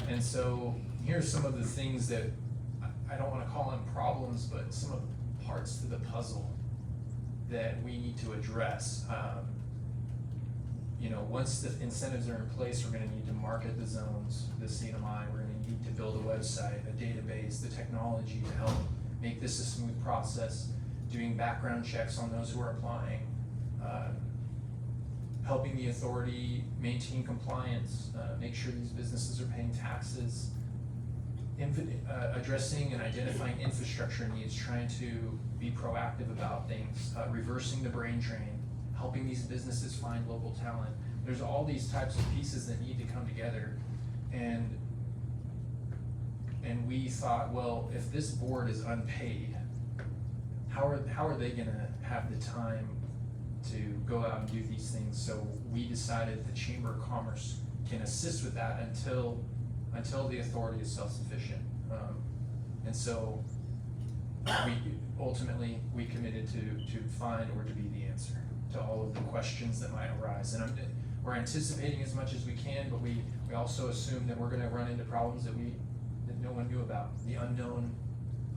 And so here's some of the things that I don't want to call them problems, but some of the parts to the puzzle that we need to address. Once the incentives are in place, we're going to need to market the zones, the CMI. We're going to need to build a website, a database, the technology to help make this a smooth process, doing background checks on those who are applying, helping the authority maintain compliance, make sure these businesses are paying taxes, addressing and identifying infrastructure needs, trying to be proactive about things, reversing the brain drain, helping these businesses find local talent. There's all these types of pieces that need to come together, and we thought, well, if this board is unpaid, how are they gonna have the time to go out and do these things? So we decided the Chamber of Commerce can assist with that until the authority is self-sufficient. And so we ultimately committed to find or to be the answer to all of the questions that might arise. And we're anticipating as much as we can, but we also assume that we're gonna run into problems that no one knew about, the unknown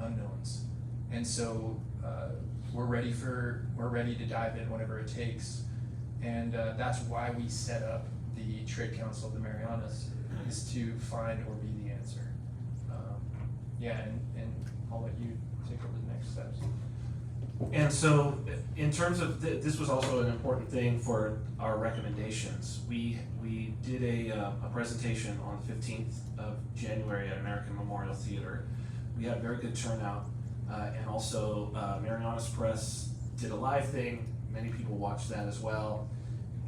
unknowns. And so we're ready to dive in whenever it takes. And that's why we set up the Trade Council of the Marianas, is to find or be the answer. And I'll let you take over the next steps. And so, in terms of, this was also an important thing for our recommendations. We did a presentation on the 15th of January at American Memorial Theater. We had a very good turnout, and also Marianas Press did a live thing. Many people watched that as well.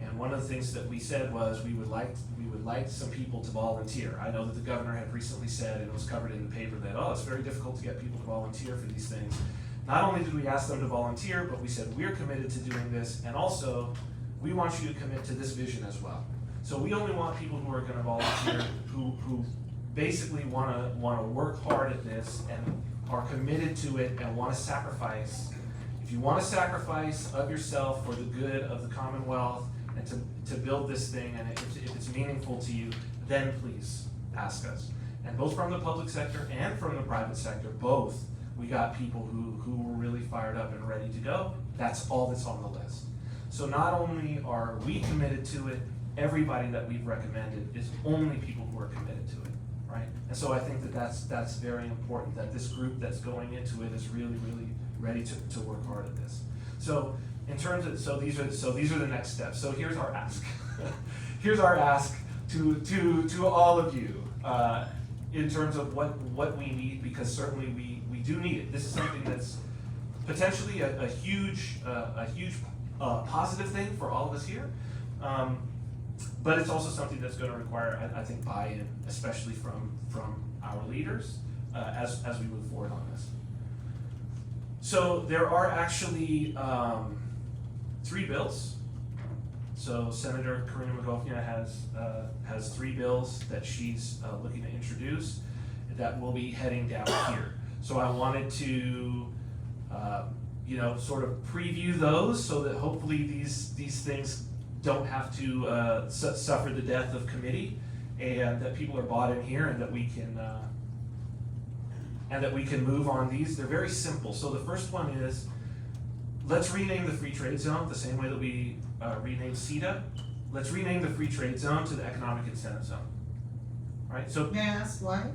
And one of the things that we said was we would like some people to volunteer. I know that the governor had recently said, and it was covered in the paper, that, it's very difficult to get people to volunteer for these things. Not only did we ask them to volunteer, but we said, we're committed to doing this, and also, we want you to commit to this vision as well. So we only want people who are gonna volunteer, who basically wanna work hard at this, and are committed to it, and wanna sacrifice. If you wanna sacrifice of yourself for the good of the Commonwealth, and to build this thing, and if it's meaningful to you, then please ask us. And both from the public sector and from the private sector, both, we got people who were really fired up and ready to go. That's all that's on the list. So not only are we committed to it, everybody that we've recommended is only people who are committed to it, right? And so I think that's very important, that this group that's going into it is really, really ready to work hard at this. So in terms of, these are the next steps. So here's our ask. Here's our ask to all of you, in terms of what we need, because certainly we do need it. This is something that's potentially a huge positive thing for all of us here, but it's also something that's going to require, I think, buy-in, especially from our leaders, as we move forward on this. So there are actually 3 bills. So Senator Karina Magofnia has 3 bills that she's looking to introduce that will be heading down here. So I wanted to, sort of preview those so that hopefully these things don't have to suffer the death of committee, and that people are bought in here, and that we can move on these. They're very simple. So the first one is, let's rename the free trade zone the same way that we renamed CETA. Let's rename the free trade zone to the economic incentive zone. All right. So may I ask why?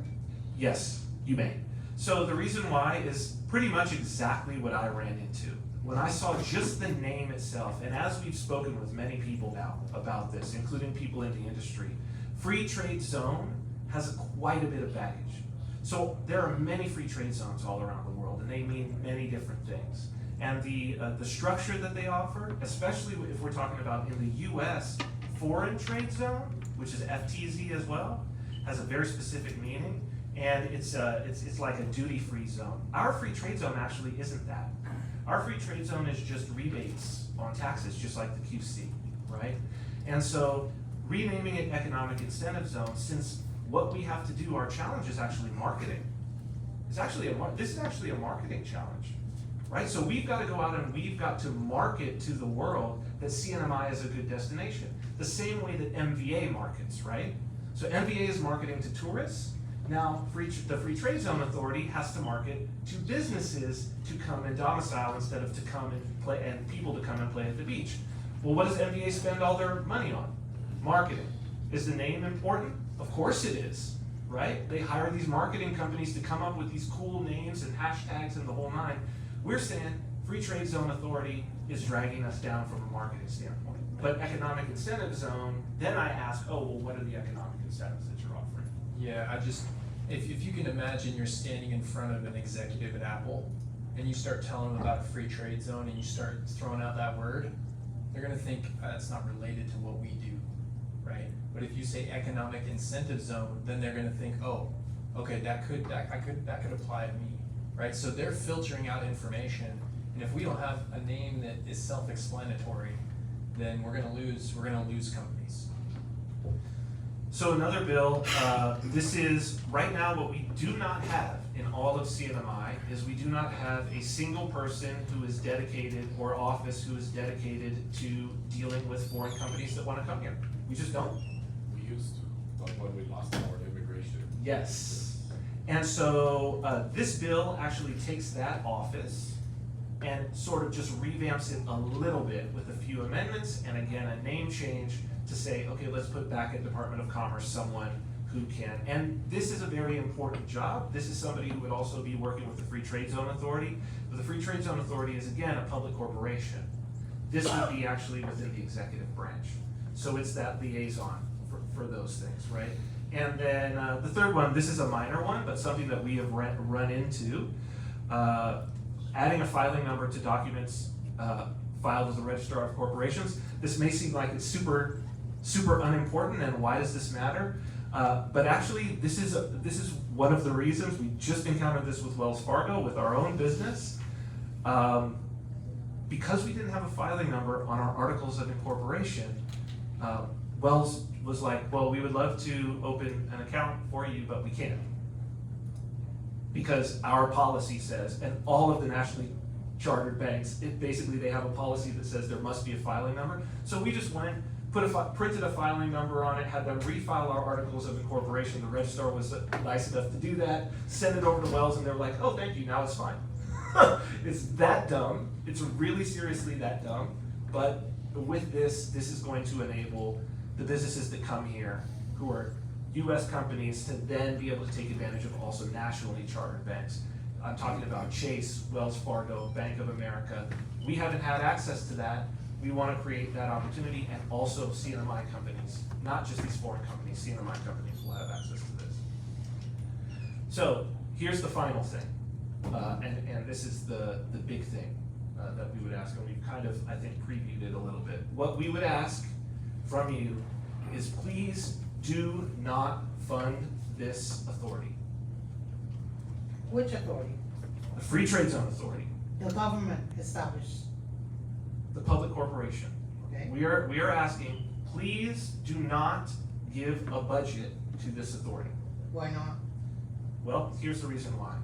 Yes, you may. So the reason why is pretty much exactly what I ran into. When I saw just the name itself, and as we've spoken with many people now about this, including people in the industry, free trade zone has quite a bit of baggage. So there are many free trade zones all around the world, and they mean many different things. And the structure that they offer, especially if we're talking about in the U.S., foreign trade zone, which is FTZ as well, has a very specific meaning, and it's like a duty-free zone. Our free trade zone actually isn't that. Our free trade zone is just rebates on taxes, just like the QC, right? And so renaming it economic incentive zone, since what we have to do, our challenge is actually marketing. This is actually a marketing challenge, right? So we've got to go out and we've got to market to the world that CNMI is a good destination. The same way that MVA markets, right? So MVA is marketing to tourists. Now, the Free Trade Zone Authority has to market to businesses to come and domicile instead of to come and play, and people to come and play at the beach. Well, what does MVA spend all their money on? Marketing. Is the name important? Of course it is, right? They hire these marketing companies to come up with these cool names and hashtags and the whole nine. We're saying Free Trade Zone Authority is dragging us down from a marketing standpoint. But economic incentive zone, then I ask, oh, well, what are the economic incentives that you're offering? Yeah, if you can imagine you're standing in front of an executive at Apple and you start telling them about a free trade zone and you start throwing out that word, they're gonna think that's not related to what we do, right? But if you say economic incentive zone, then they're gonna think, oh, okay, that could apply to me, right? So they're filtering out information, and if we don't have a name that is self-explanatory, then we're gonna lose companies. So another bill, this is, right now what we do not have in all of CNMI is we do not have a single person who is dedicated, or office who is dedicated to dealing with foreign companies that wanna come here. We just don't. We used to, but when we lost our immigration. Yes. And so this bill actually takes that office and sort of just revamps it a little bit with a few amendments and again a name change to say, okay, let's put back at Department of Commerce someone who can. And this is a very important job. This is somebody who would also be working with the Free Trade Zone Authority. But the Free Trade Zone Authority is again a public corporation. This would be actually within the executive branch. So it's that liaison for those things, right? And then the third one, this is a minor one, but something that we have run into. Adding a filing number to documents filed with the Registrar of Corporations. This may seem like it's super unimportant, and why does this matter? But actually, this is one of the reasons. We just encountered this with Wells Fargo, with our own business. Because we didn't have a filing number on our articles of incorporation, Wells was like, well, we would love to open an account for you, but we can't. Because our policy says, and all of the nationally chartered banks, basically they have a policy that says there must be a filing number. So we just went, printed a filing number on it, had them refile our articles of incorporation. The registrar was nice enough to do that, send it over to Wells, and they're like, oh, thank you, now it's fine. It's that dumb. It's really seriously that dumb. But with this is going to enable the businesses that come here, who are US companies, to then be able to take advantage of also nationally chartered banks. I'm talking about Chase, Wells Fargo, Bank of America. We haven't had access to that. We want to create that opportunity, and also CNMI companies, not just these foreign companies, CNMI companies will have access to this. So here's the final thing, and this is the big thing that we would ask, and we've kind of, I think, previewed it a little bit. What we would ask from you is please do not fund this authority. Which authority? The Free Trade Zone Authority, The government established, the public corporation. okay? We are asking, please do not give a budget to this authority. Why not? Well, here's the reason why.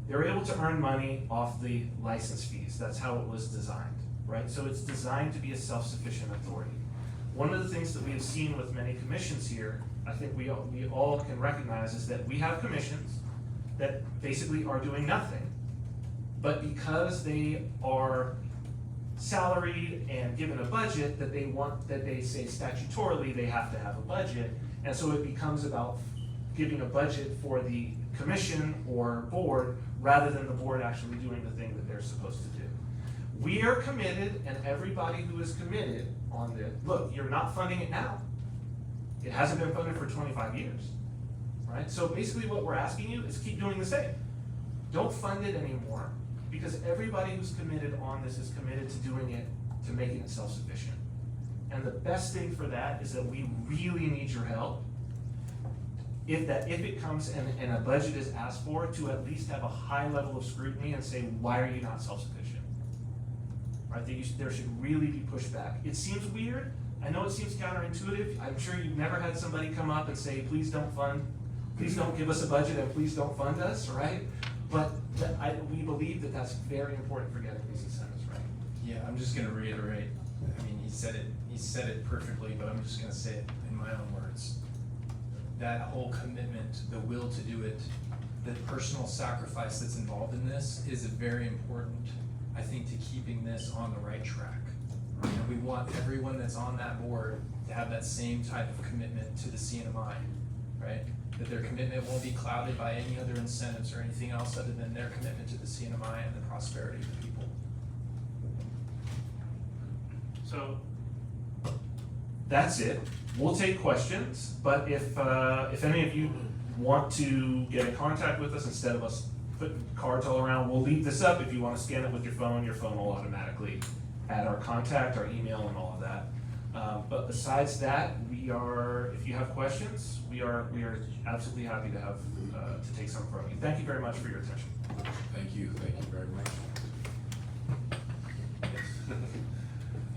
They're able to earn money off the license fees. That's how it was designed, right? So it's designed to be a self-sufficient authority. One of the things that we have seen with many commissions here, I think we all can recognize, is that we have commissions that basically are doing nothing, but because they are salaried and given a budget that they say statutorily they have to have a budget, and so it becomes about giving a budget for the commission or board rather than the board actually doing the thing that they're supposed to do. We are committed, and everybody who is committed on this, look, you're not funding it now. It hasn't been funded for 25 years, right? So basically what we're asking you is keep doing the same. Don't fund it anymore, because everybody who's committed on this is committed to doing it, to making it self-sufficient. And the best thing for that is that we really need your help. If it comes and a budget is asked for, to at least have a high level of scrutiny and say, why are you not self-sufficient? right? There should really be pushback. It seems weird. I know it seems counterintuitive. I'm sure you've never had somebody come up and say, please don't give us a budget and please don't fund us, right? But we believe that that's very important for getting these incentives, right? Yeah, I'm just gonna reiterate, I mean, he said it perfectly, but I'm just gonna say it in my own words. That whole commitment, the will to do it, the personal sacrifice that's involved in this is very important, I think, to keeping this on the right track. And we want everyone that's on that board to have that same type of commitment to the CNMI, right? That their commitment won't be clouded by any other incentives or anything else other than their commitment to the CNMI and the prosperity of the people. So that's it. We'll take questions, but if any of you want to get in contact with us instead of us putting cards all around, we'll leave this up. If you want to scan it with your phone will automatically add our contact, our email, and all of that. But besides that, if you have questions, we are absolutely happy to have to take some from you. Thank you very much for your attention. Thank you very much.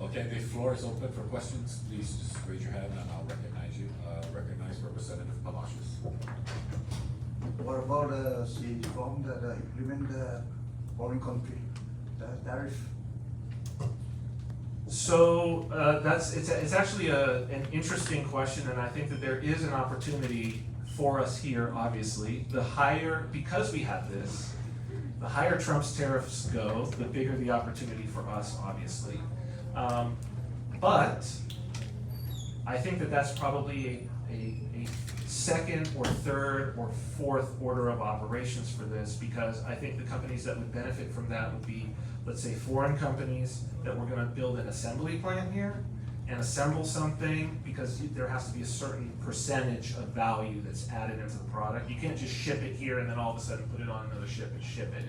Okay, the floor is open for questions. Please just raise your hand and I'll recognize you. Recognize Representative Palacios. What about the reform that implement the foreign country, the tariff? So it's actually an interesting question, and I think that there is an opportunity for us here. Obviously, because we have this, the higher Trump's tariffs go, the bigger the opportunity for us, obviously. But I think that that's probably a second or third or fourth order of operations for this, because I think the companies that would benefit from that would be, let's say, foreign companies that were gonna build an assembly plant here and assemble something, because there has to be a certain percentage of value that's added into the product. You can't just ship it here and then all of a sudden put it on another ship and ship it.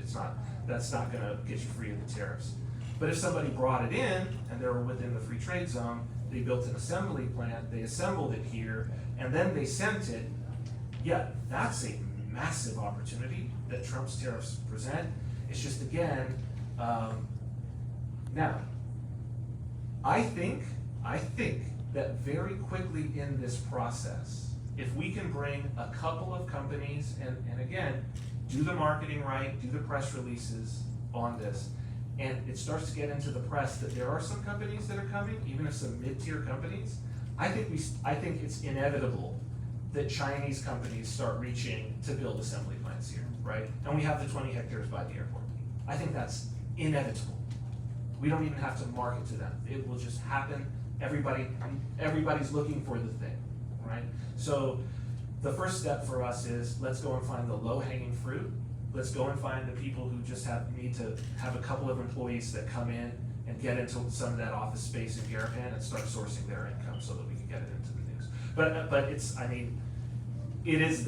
That's not gonna get you free of the tariffs. But if somebody brought it in and they were within the free trade zone, they built an assembly plant, they assembled it here, and then they sent it, yeah, that's a massive opportunity that Trump's tariffs present. It's just, again, now, I think that very quickly in this process, if we can bring a couple of companies and again, do the marketing right, do the press releases on this, and it starts to get into the press that there are some companies that are coming, even if some mid-tier companies, I think it's inevitable that Chinese companies start reaching to build assembly plants here, right? And we have the 20 hectares by the airport. I think that's inevitable. We don't even have to market to them. It will just happen. Everybody's looking for the thing, right? So the first step for us is, let's go and find the low-hanging fruit. Let's go and find the people who just need to have a couple of employees that come in and get into some of that office space in Garapan and start sourcing their income so that we can get it into the news. But it is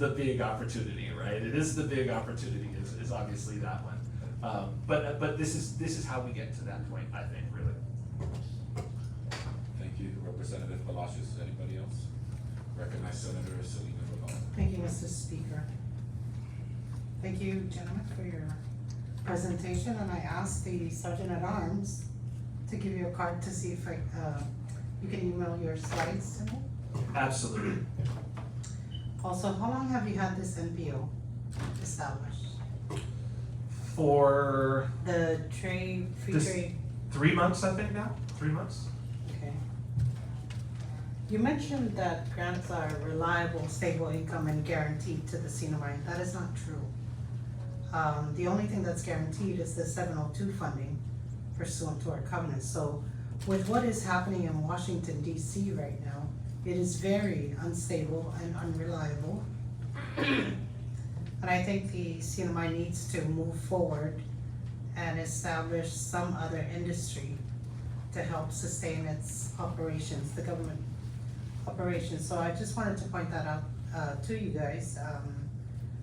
the big opportunity, right? It is the big opportunity is obviously that one. But this is how we get to that point, I think, really. Thank you, Representative Palacios. Anybody else? Recognize Senator Selena Raval. Thank you, Mr. Speaker. Thank you, gentlemen, for your presentation, and I asked the Sergeant at Arms to give you a card to see if you can email your slides to me. Absolutely. Also, how long have you had this NPO established? For The free trade, 3 months, I think now. 3 months. okay. You mentioned that grants are reliable, stable income and guaranteed to the CNMI. That is not true. The only thing that's guaranteed is the 702 funding pursuant to our covenants. So with what is happening in Washington DC right now, it is very unstable and unreliable. And I think the CNMI needs to move forward and establish some other industry to help sustain its operations, the government operations. So I just wanted to point that out to you guys,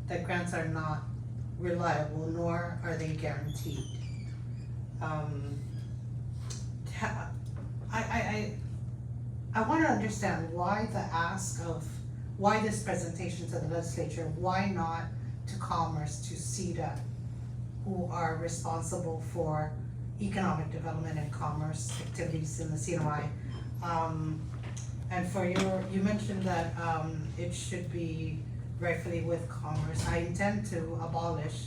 that grants are not reliable, nor are they guaranteed. I want to understand why the ask of, why this presentation to the legislature, why not to Commerce, to CEDA, who are responsible for economic development and commerce activities in the CNY. And for you mentioned that, it should be rightfully with commerce. I intend to abolish,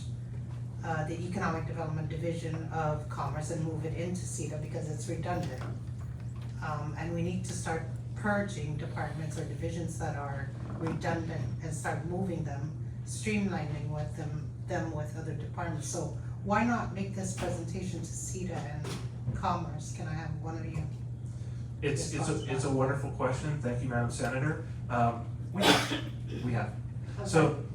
the Economic Development Division of Commerce and move it into CETA because it's redundant. And we need to start purging departments or divisions that are redundant and start moving them, streamlining with them with other departments. So why not make this presentation to CETA and Commerce? Can I have one of you? It's a wonderful question. Thank you, Madam Senator. We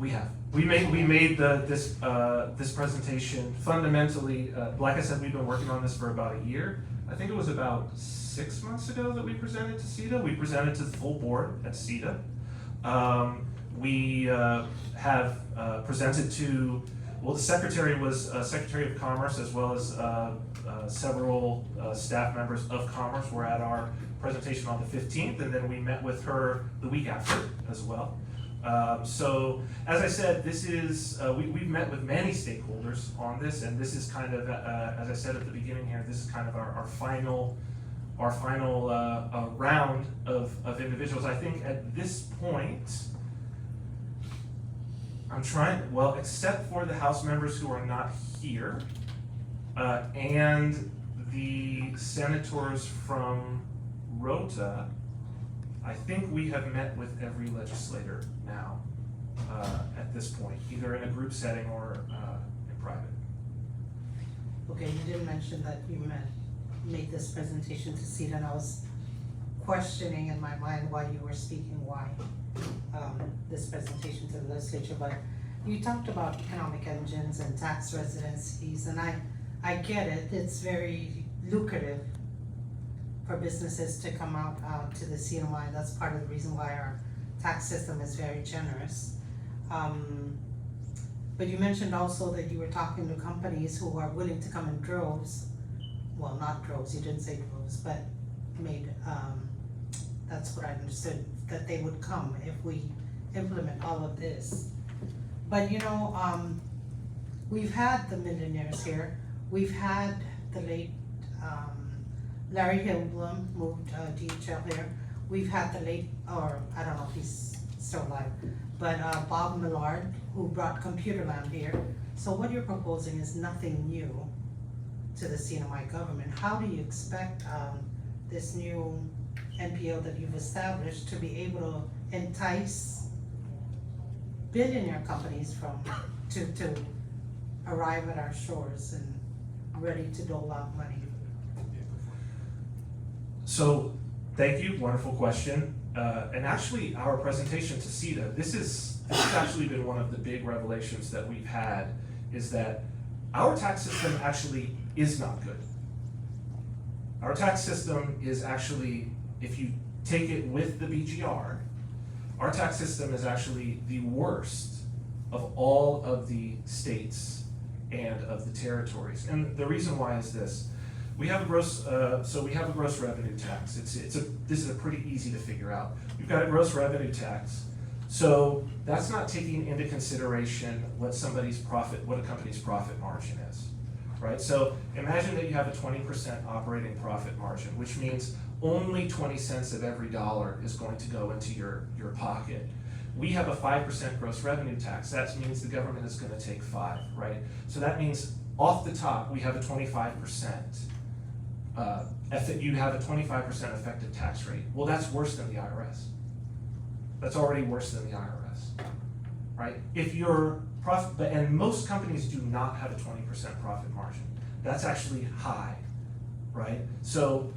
have. We made this presentation fundamentally, like I said, we've been working on this for about a year. I think it was about 6 months ago that we presented to CETA. We presented to the full board at CETA. We have presented to, well, the secretary was Secretary of Commerce, as well as several staff members of Commerce were at our presentation on the 15th, and then we met with her the week after as well. So, as I said, this is, we've met with many stakeholders on this, and this is kind of, as I said at the beginning here, this is kind of our final round of individuals. I think at this point, I'm trying, well, except for the House members who are not here, and the senators from Rota, I think we have met with every legislator now, at this point, either in a group setting or in private. Okay, you didn't mention that you made this presentation to CETA, and I was questioning in my mind why you were speaking, why this presentation to the legislature, but you talked about economic engines and tax residencies, and I get it, it's very lucrative for businesses to come out to the CNY. That's part of the reason why our tax system is very generous. But you mentioned also that you were talking to companies who are willing to come in droves. Well, not droves, you didn't say droves, but that's what I understood, that they would come if we implement all of this. But you know, we've had the millionaires here. We've had the late Larry Hillblum moved DHL here. We've had the late, or I don't know if he's still alive, but Bob Millard, who brought Computerland here. So what you're proposing is nothing new to the CNMI government. How do you expect this new NPO that you've established to be able to entice billionaire companies to arrive at our shores and ready to dole out money? So, thank you, wonderful question. And actually, our presentation to CETA, this has actually been one of the big revelations that we've had, is that our tax system actually is not good. Our tax system is actually, if you take it with the BGR, our tax system is actually the worst of all of the states and of the territories. And the reason why is this. We have a gross, revenue tax. This is a pretty easy to figure out. We've got a gross revenue tax. So that's not taking into consideration what a company's profit margin is, right? So imagine that you have a 20% operating profit margin, which means only 20 cents of every dollar is going to go into your pocket. We have a 5% gross revenue tax. That means the government is going to take 5, right? So that means off the top, we have a 25%. You have a 25% effective tax rate. Well, that's worse than the IRS. That's already worse than the IRS, right? If your profit, and most companies do not have a 20% profit margin. That's actually high, right? So,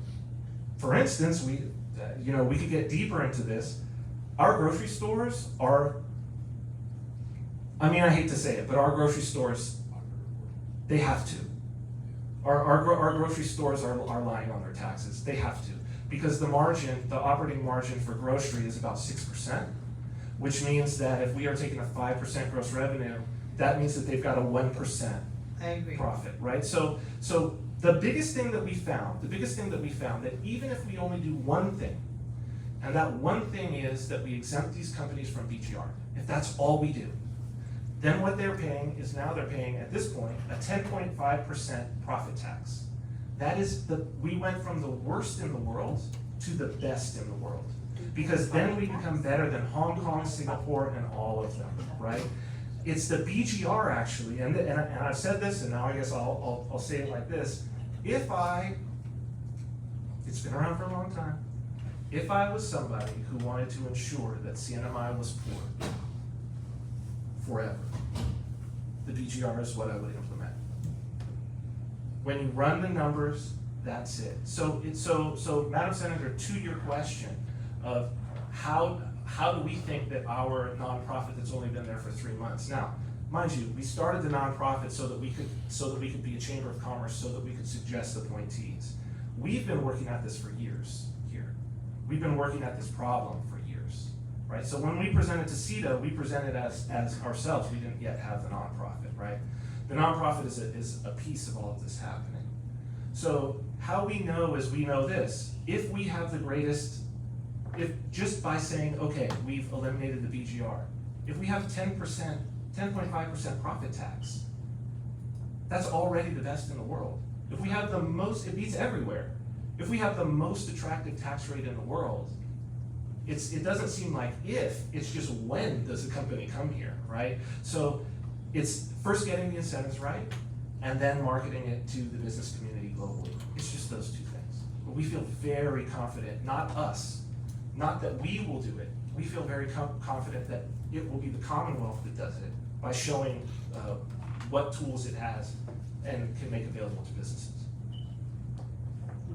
for instance, we could get deeper into this. Our grocery stores are, I hate to say it, but our grocery stores, they have to. Our grocery stores are lying on their taxes. They have to. Because the operating margin for grocery is about 6%, which means that if we are taking a 5% gross revenue, that means that they've got a 1% profit, right? So the biggest thing that we found, that even if we only do one thing, and that one thing is that we exempt these companies from BGR, if that's all we do, then what they're paying is now they're paying, at this point, a 10.5% profit tax. we went from the worst in the world to the best in the world. Because then we become better than Hong Kong, Singapore, and all of them, right? It's the BGR actually, and I've said this, and now I guess I'll say it like this. It's been around for a long time. If I was somebody who wanted to ensure that CNMI was poor forever, the BGR is what I would implement. When you run the numbers, that's it. So Madam Senator, to your question of how do we think that our nonprofit that's only been there for 3 months? Now, mind you, we started the nonprofit so that we could be a chamber of commerce, so that we could suggest appointees. We've been working at this for years here. We've been working at this problem for years, right? So when we presented to CETA, we presented as ourselves. We didn't yet have the nonprofit, right? The nonprofit is a piece of all of this happening. So how we know is we know this. If we have the greatest, if just by saying, okay, we've eliminated the BGR, if we have 10.5% profit tax, that's already the best in the world. If we have the most, it beats everywhere. If we have the most attractive tax rate in the world, it doesn't seem like if, it's just when does the company come here, right? So it's first getting the incentives right, and then marketing it to the business community globally. It's just those two things. But we feel very confident, not us, not that we will do it. We feel very confident that it will be the Commonwealth that does it by showing what tools it has and can make available to businesses.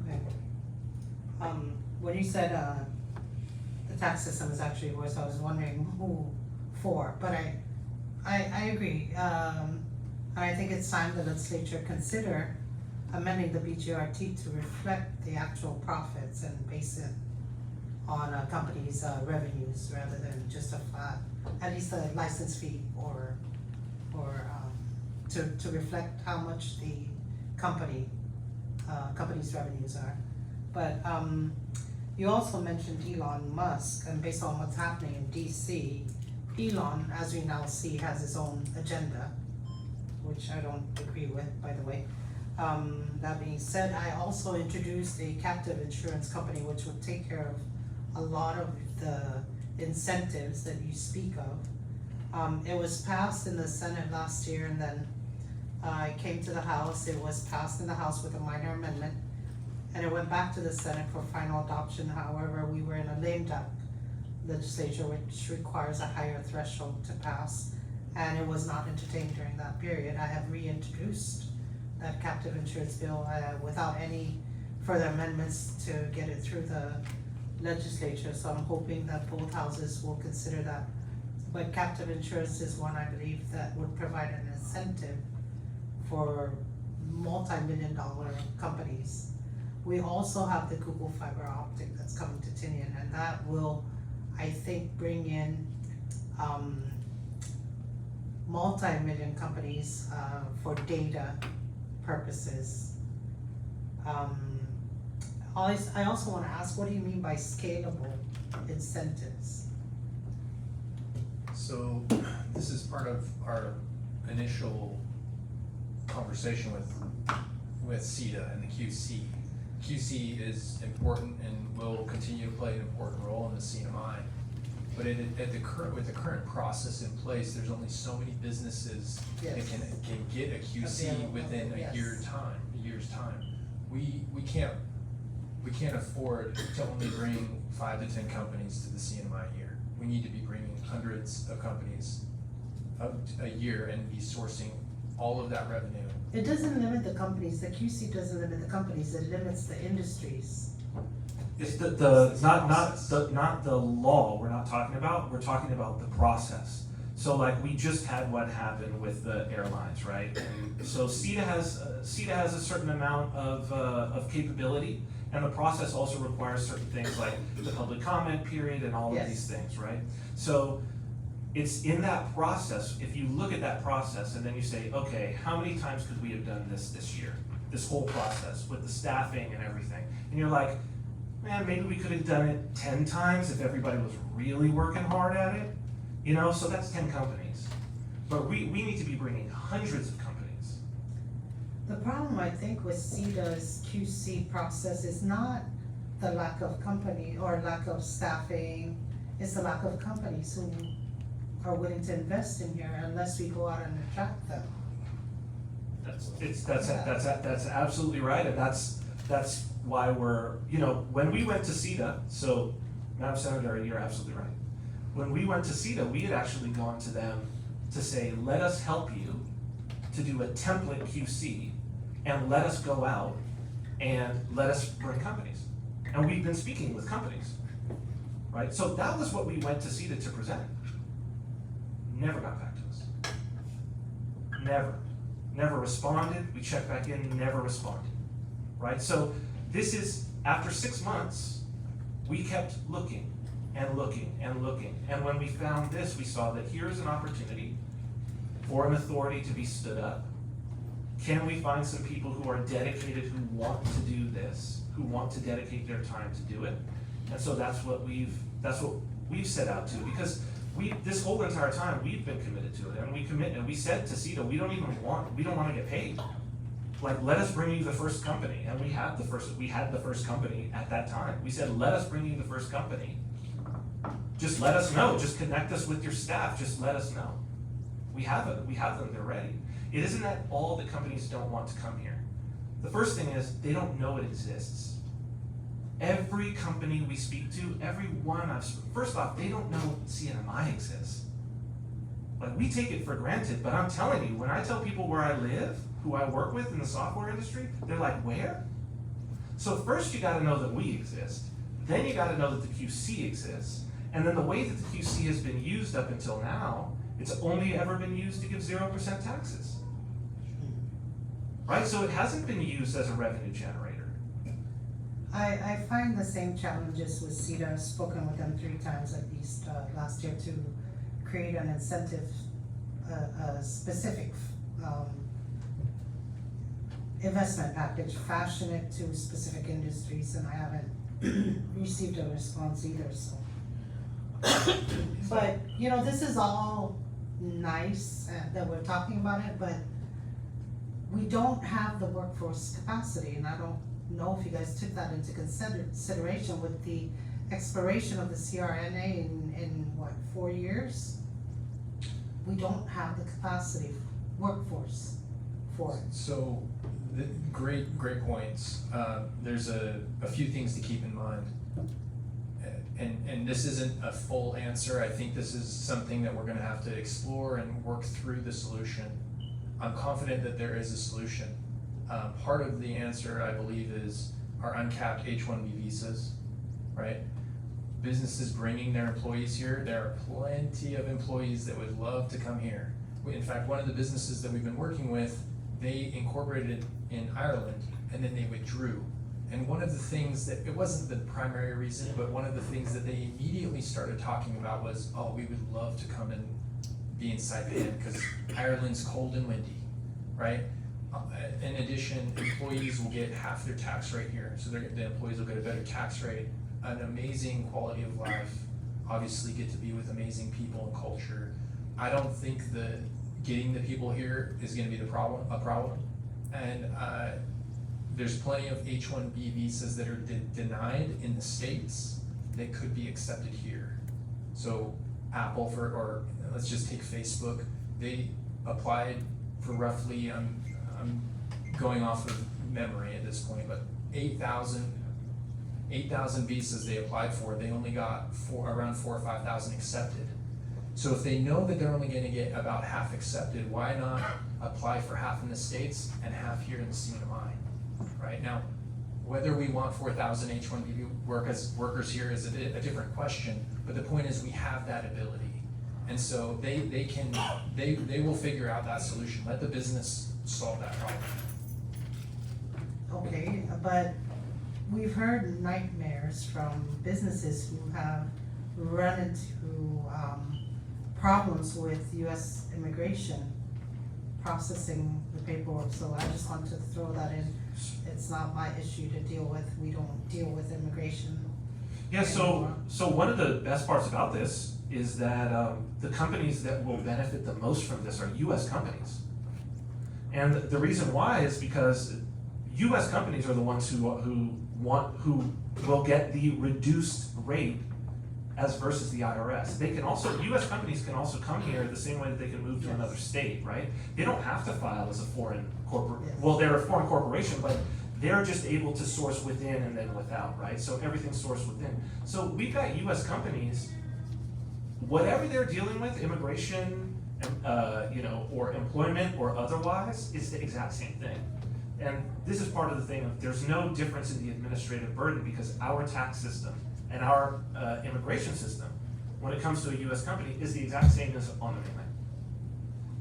Okay. When you said the tax system is actually worse, I was wondering who for, but I agree. I think it's time the legislature consider amending the BGRT to reflect the actual profits and base it on a company's revenues rather than just a flat, at least a license fee or to reflect how much the company's revenues are. But you also mentioned Elon Musk, and based on what's happening in DC, Elon, as we now see, has his own agenda, which I don't agree with, by the way. That being said, I also introduced a captive insurance company which would take care of a lot of the incentives that you speak of. It was passed in the Senate last year, and then it came to the House. It was passed in the House with a minor amendment, and it went back to the Senate for final adoption. However, we were in a lame duck legislature, which requires a higher threshold to pass, and it was not entertained during that period. I have reintroduced that captive insurance bill without any further amendments to get it through the legislature, so I'm hoping that both houses will consider that. But captive insurance is one, I believe, that would provide an incentive for multi-million-dollar companies. We also have the Google fiber optic that's coming to Tinian, and that will, I think, bring in multi-million companies for data purposes. I also want to ask, what do you mean by scalable incentives? So this is part of our initial conversation with CETA and the QC. QC is important and will continue to play an important role in the CNMI. But with the current process in place, there's only so many businesses that can get a QC within a year's time. We can't afford to only bring 5 to 10 companies to the CNMI here. We need to be bringing hundreds of companies a year and be sourcing all of that revenue. It doesn't limit the companies, the QC doesn't limit the companies, it limits the industries. It's not the law we're not talking about, we're talking about the process. So like we just had what happened with the airlines, right? And so CETA has a certain amount of capability, and the process also requires certain things like the public comment period and all of these things, right? So it's in that process, if you look at that process and then you say, okay, how many times could we have done this year? This whole process with the staffing and everything. And you're like, man, maybe we could have done it 10 times if everybody was really working hard at it. You know, so that's 10 companies. But we need to be bringing hundreds of companies. The problem, I think, with CETA's QC process is not the lack of company or lack of staffing, it's the lack of companies who are willing to invest in here unless we go out and attract them. That's absolutely right, and that's why we're, when we went to CETA, so, Madam Senator, you're absolutely right. When we went to CETA, we had actually gone to them to say, let us help you to do a template QC, and let us go out and let us bring companies. And we've been speaking with companies, right? So that was what we went to CETA to present. Never got back to us. Never responded. We checked back in, never responded, right? So this is, after 6 months, we kept looking and looking and looking. And when we found this, we saw that here's an opportunity for an authority to be stood up. Can we find some people who are dedicated, who want to do this, who want to dedicate their time to do it? And so that's what we've set out to, because this whole entire time, we've been committed to it, and we said to CETA, we don't want to get paid. Like, let us bring you the first company, and we had the first company at that time. We said, let us bring you the first company. Just let us know, just connect us with your staff, just let us know. We have them, they're ready. It isn't that all the companies don't want to come here. The first thing is, they don't know it exists. Every company we speak to, first off, they don't know CNMI exists. Like, we take it for granted, but I'm telling you, when I tell people where I live, who I work with in the software industry, they're like, where? So first you gotta know that we exist, then you gotta know that the QC exists, and then the way that the QC has been used up until now, it's only ever been used to give 0% taxes. Right, so it hasn't been used as a revenue generator. I find the same challenges with CETA. I've spoken with them 3 times at least last year to create an incentive, a specific investment package, fashion it to specific industries, and I haven't received a response either, so. But, this is all nice that we're talking about it, but we don't have the workforce capacity, and I don't know if you guys took that into consideration with the expiration of the CRNA in what, 4 years? We don't have the capacity workforce for it. So, great points. There's a few things to keep in mind. And this isn't a full answer. I think this is something that we're gonna have to explore and work through the solution. I'm confident that there is a solution. Part of the answer, I believe, is our uncapped H-1B visas, right? Businesses bringing their employees here. There are plenty of employees that would love to come here. In fact, one of the businesses that we've been working with, they incorporated in Ireland and then they withdrew. And one of the things that, it wasn't the primary reason, but one of the things that they immediately started talking about was, oh, we would love to come and be in Saipan because Ireland's cold and windy, right? In addition, employees will get half their tax rate here. So the employees will get a better tax rate, an amazing quality of life, obviously get to be with amazing people and culture. I don't think that getting the people here is gonna be a problem. And there's plenty of H-1B visas that are denied in the States that could be accepted here. So Apple, or let's just take Facebook, they applied for roughly, I'm going off of memory at this point, but 8,000 visas they applied for, they only got around 4,000 or 5,000 accepted. So if they know that they're only gonna get about half accepted, why not apply for half in the States and half here in the CNMI, right? Now, whether we want 4,000 H-1B workers here is a different question, but the point is we have that ability. And so they will figure out that solution. Let the business solve that problem. Okay, but we've heard nightmares from businesses who have run into problems with US immigration processing the paperwork, so I just want to throw that in. It's not my issue to deal with, we don't deal with immigration. Yeah, so one of the best parts about this is that the companies that will benefit the most from this are US companies. And the reason why is because US companies are the ones who will get the reduced rate as versus the IRS. They can also, US companies can also come here the same way that they can move to Yes. another state, right? They don't have to file as a foreign Yes. well, they're a foreign corporation, but they're just able to source within and then without, right? So everything's sourced within. So we've got US companies, whatever they're dealing with, immigration, or employment or otherwise, it's the exact same thing. And this is part of the thing of there's no difference in the administrative burden because our tax system and our immigration system, when it comes to a US company, is the exact same as on the mainland.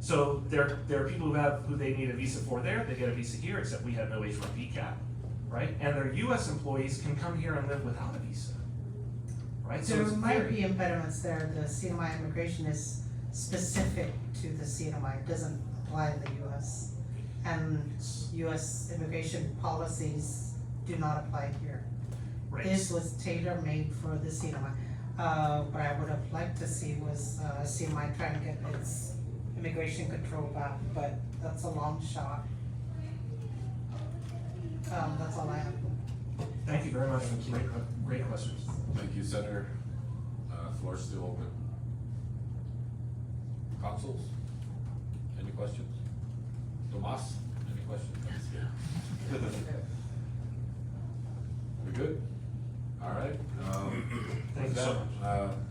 So there are people who they need a visa for there, they get a visa here, except we have no H-1B cap, right? And their US employees can come here and live without a visa, right? So There it's might very- be impediments there. The CNMI immigration is specific to the CNMI, it doesn't apply to the US. And US immigration policies do not apply here. Right. This was tailor-made for the CNMI. What I would have liked to see was, CNMI trying to get its immigration control back, but that's a long shot. That's all I have. Thank you very much for great questions. Thank you, Senator. Floor is still open. Councils, any questions? Tomas, any questions?